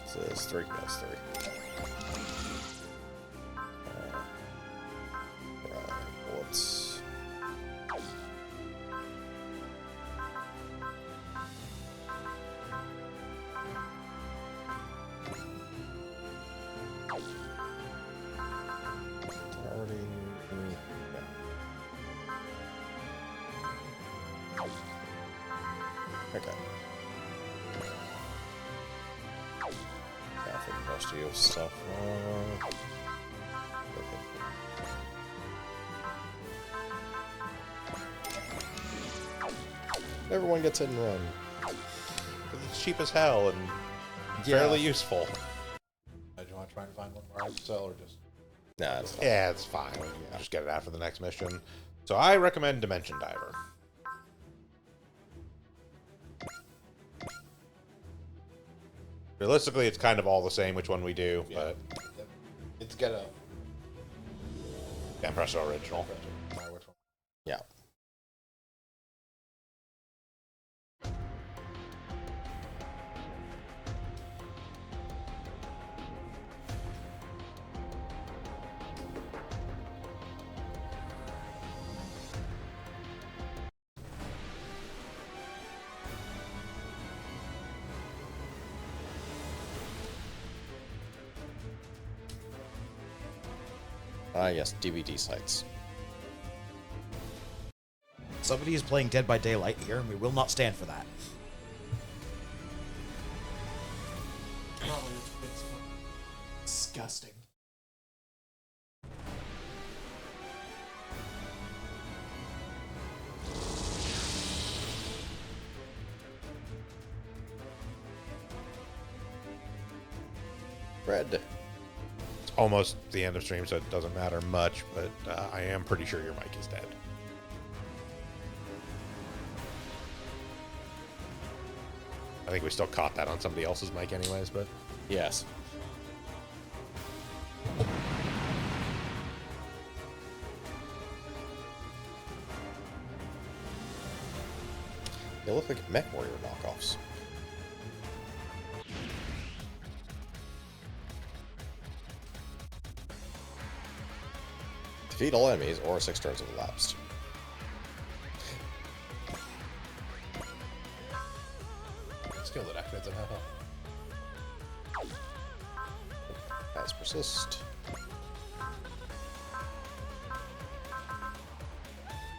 So it's 3. That's 3. Right. What's already? Yeah. Okay. Yeah, I think most of your stuff. Everyone gets hit and run. 'Cause it's cheap as hell and Yeah. fairly useful. Do you want to try and find one more I can sell, or just? Nah, it's fine. Yeah, it's fine. We can just get it after the next mission. So I recommend Dimension Diver. Realistically, it's kind of all the same which one we do, but It's get a. Empresso Original. Alright, which one? Yeah. Ah, yes, DVD sites. Somebody is playing Dead by Daylight here, and we will not stand for that. Disgusting. Red. It's almost the end of stream, so it doesn't matter much, but I am pretty sure your mic is dead. I think we still caught that on somebody else's mic anyways, but Yes. They look like Mech Warrior knockoffs. Defeat all enemies or 6 turns have elapsed. Skill that activates it. As persist.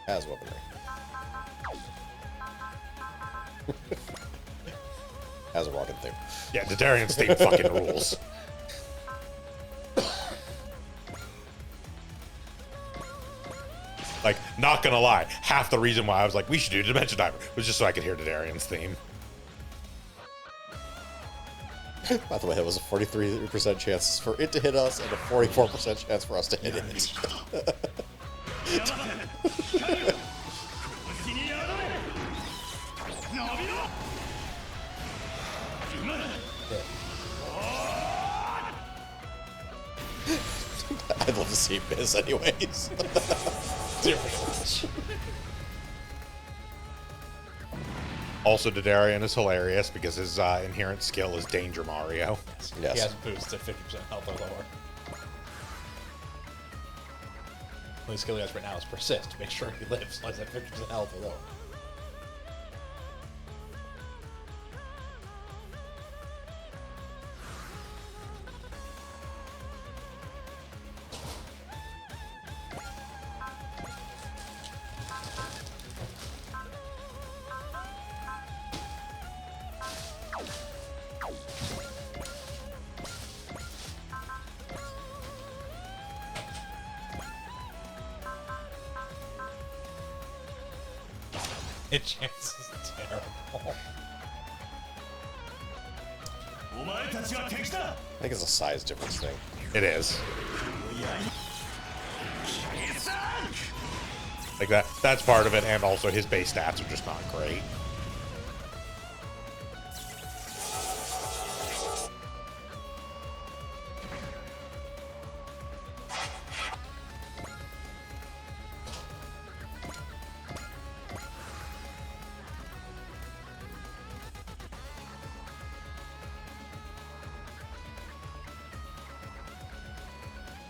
As weaponry. As a rocket thing. yeah, the Darian's theme fucking rules. Like, not gonna lie, half the reason why I was like, we should do Dimension Diver was just so I could hear the Darian's theme. By the way, that was a 43% chance for it to hit us and a 44% chance for us to hit it. I'd love to see Biz anyways. Also, Dadarian is hilarious because his inherent skill is Danger Mario. He has boosts at 50% health or lower. The only skill he has right now is Persist to make sure he lives unless at 50% health or lower. Hit chance is terrible. I think it's a size difference thing. It is. Like that's part of it, and also his base stats are just not great.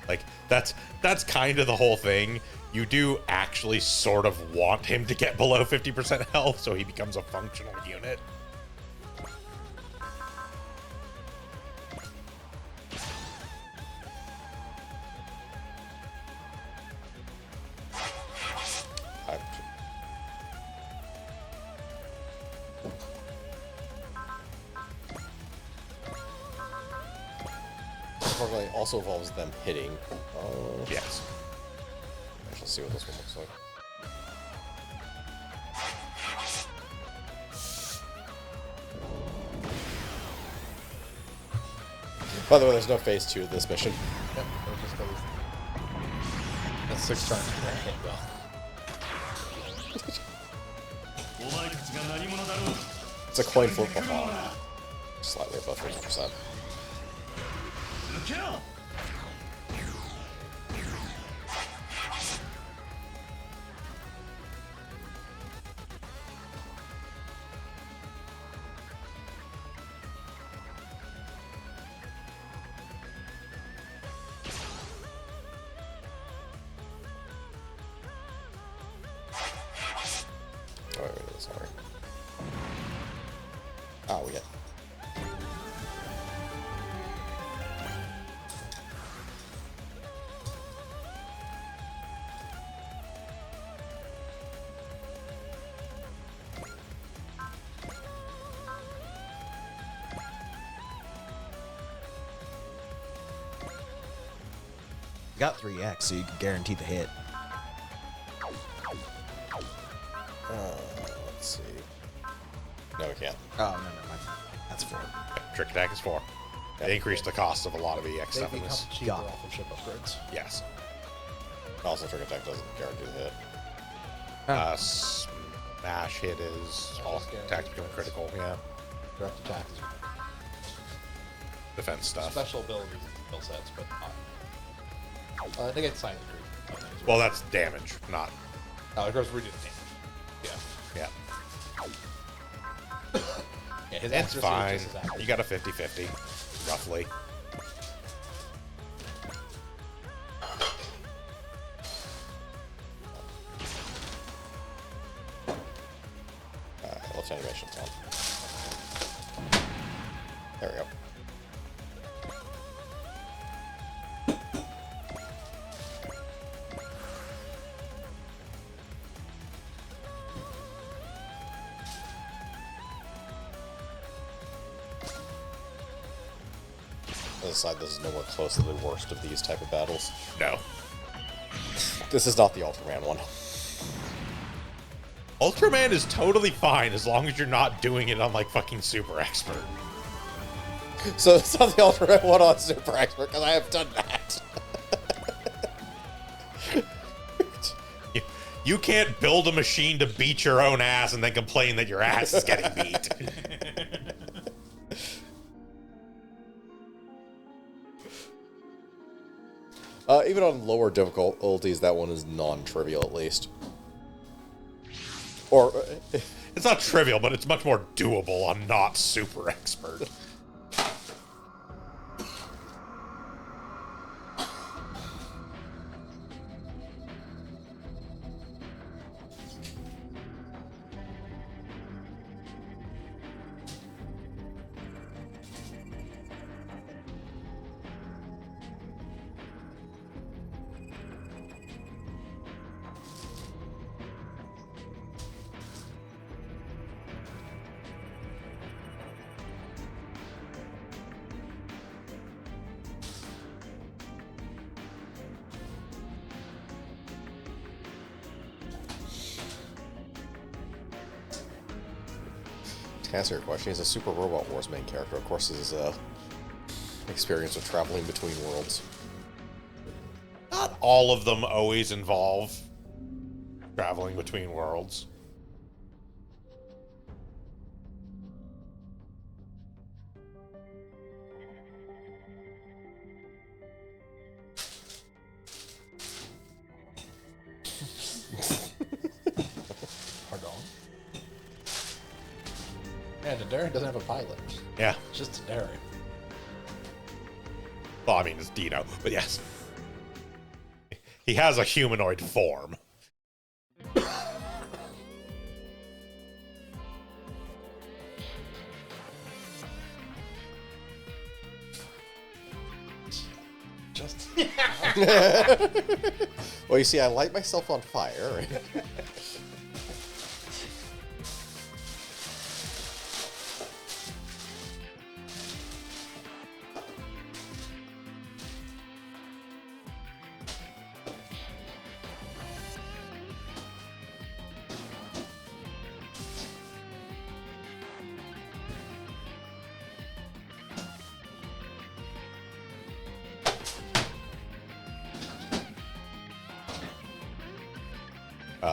Like that's kind of the whole thing. You do actually sort of want him to get below 50% health so he becomes a functional unit. Probably also involves them hitting. Yes. Let's see what this one looks like. By the way, there's no phase 2 of this mission. Yep, it'll just go. That's 6 turns. Well. It's a coin flip slightly above 50%. Oh, wait, sorry. Oh, we get. You got 3x, so you can guarantee the hit. Let's see. No, we can't. Oh, no, never mind. That's 4. Trick attack is 4. They increase the cost of a lot of EX They stuff in become this. cheaper Got it. off of ship upgrades. Yes. Also, trick attack doesn't guarantee the hit. Smash hit is all Guaranteed attacks become crits. critical. Yeah. Direct attacks. Defense stuff. Special abilities and skill sets, but not. Negate science degree. Well, that's damage, not. Oh, it goes reduce damage. Yeah. Yeah, his It's accuracy is fine. just as accurate. You got a 50-50, roughly. Let's animations on. There we go. As a side, this is nowhere close to the worst of these type of battles. No. This is not the Ultraman one. Ultraman is totally fine as long as you're not doing it on like fucking Super Expert. So it's not the Ultraman one on Super Expert, because I have done that. You can't build a machine to beat your own ass and then complain that your ass is getting beat. Even on lower difficulties, that one is non-trivial at least. Or It's not trivial, but it's much more doable. I'm not super expert. to answer your question, he's a Super Robot Wars main character. Of course, his experience with traveling between worlds. Not all of them always involve traveling between worlds. Pardon? Yeah, Dadarian doesn't have a pilot. Yeah. It's just Dadarian. Well, I mean, it's Dino, but yes. He has a humanoid form. Just Well, you see, I light myself on fire.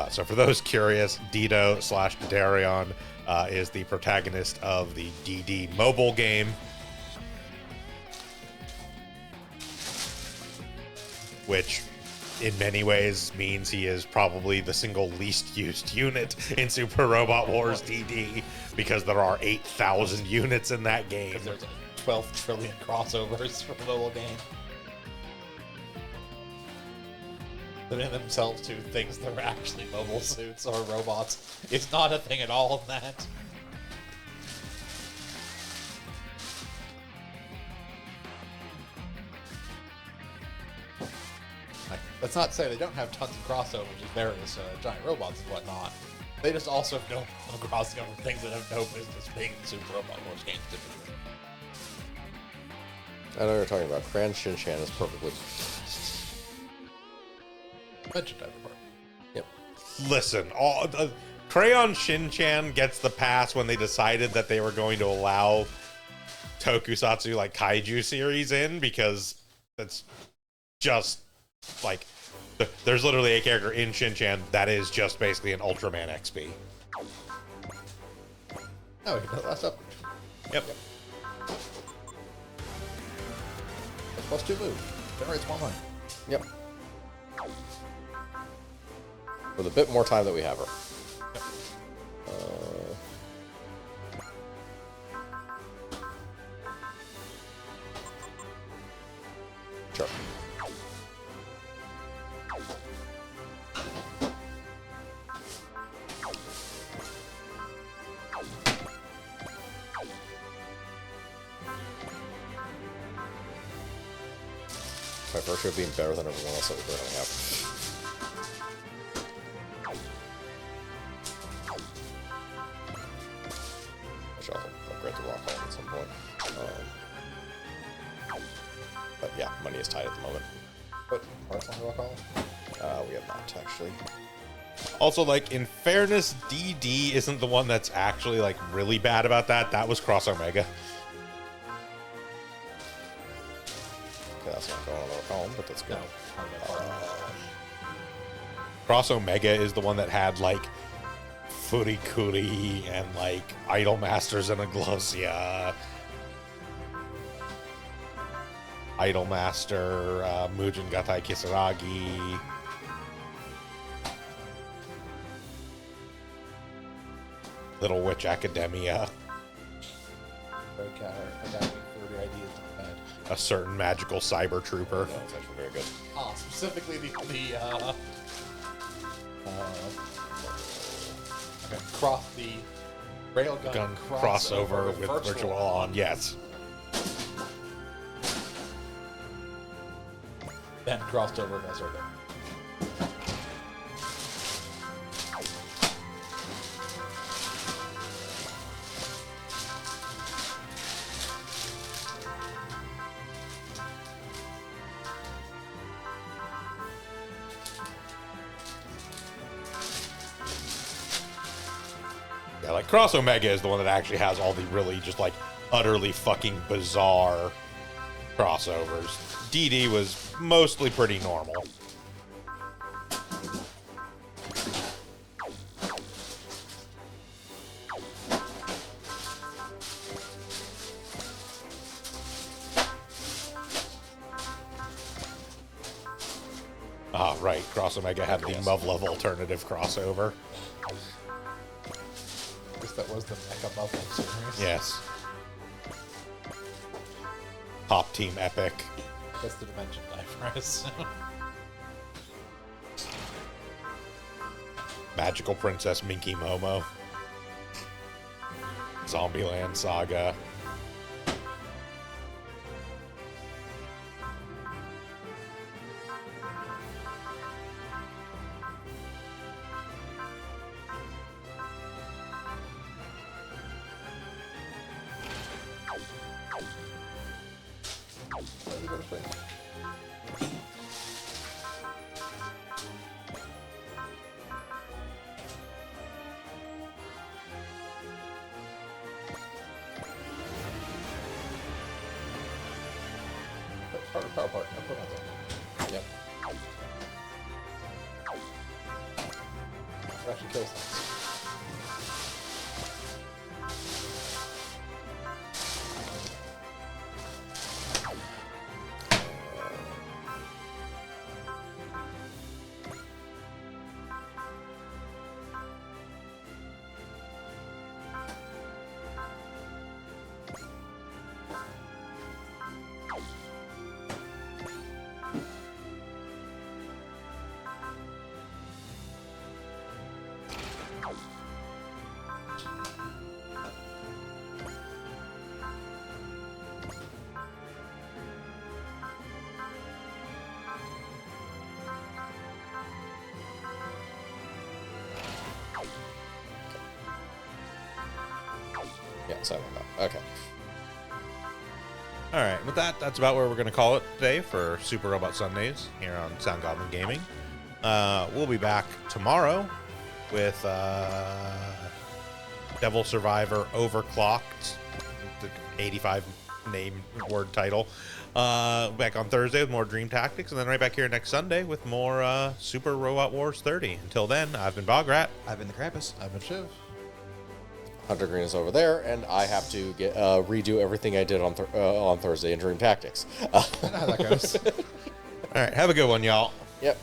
So for those curious, Dino / Dadarion is the protagonist of the DD mobile game, which in many ways means he is probably the single least used unit in Super Robot Wars DD, because there are 8,000 units in that game. because there's 12 trillion crossovers for the mobile game. Limiting themselves to things that are actually mobile suits or robots is not a thing at all in that. Like, let's not say they don't have tons of crossovers with various giant robots and whatnot. They just also have no problem crossing over things that have no business being in Super Robot Wars games typically. I know what you're talking about. Crayon Shin-Chan is perfectly... Mentioned that before. Yep. Listen, Crayon Shin-Chan gets the pass when they decided that they were going to allow tokusatsu like kaiju series in, because that's just like there's literally a character in Shin-Chan that is just basically an Ultraman XP. Oh, that's up. Yep. +2 move. Generates more money. Yep. With a bit more time that we have her. Sure. By virtue of being better than everyone else that we currently have. I shall upgrade the rock hall at some point. But yeah, money is tight at the moment. Put parts on the rock hall? We have not, actually. Also, like, in fairness, DD isn't the one that's actually like really bad about that. That was Cross Omega. Okay, that's not going on the rock hall, but that's good. No. Cross Omega is the one that had like Furikuri and like Idol Masters and Aglosia. Idol Master, Mugen Gatai Kisaragi. Little Witch Academia. Okay, I got 30 ideas in my head. A certain magical cyber trooper. No, it's actually very good. Specifically the railgun Gun crossover crossover with Virtual On. Yes. Then crossed over with Ezra. Yeah, like Cross Omega is the one that actually has all the really just like utterly fucking bizarre crossovers. DD was mostly pretty normal. Ah, right. Cross Omega had the Muv-Love alternative crossover. I guess that was the Mecha Muffin series. Yes. Top Team Epic. That's the Dimension Diver, I assume. Magical Princess Minky Momo. Zombieland Saga. Power part. I put on that. Yep. It actually kills things. Yeah, so I don't know. Okay. All right, with that, that's about where we're going to call it today for Super Robot Sundays here on Sound Goblin Gaming. We'll be back tomorrow with Devil Survivor Overclocked, the 85 name word title. Back on Thursday with more Dream Tactics, and then right back here next Sunday with more Super Robot Wars 30. Until then, I've been Bograt. I've been the Krampus. I've been Shiv. Hunter Green is over there, and I have to get redo everything I did on Thursday in Dream Tactics. I know how that goes. All right, have a good one, y'all. Yep.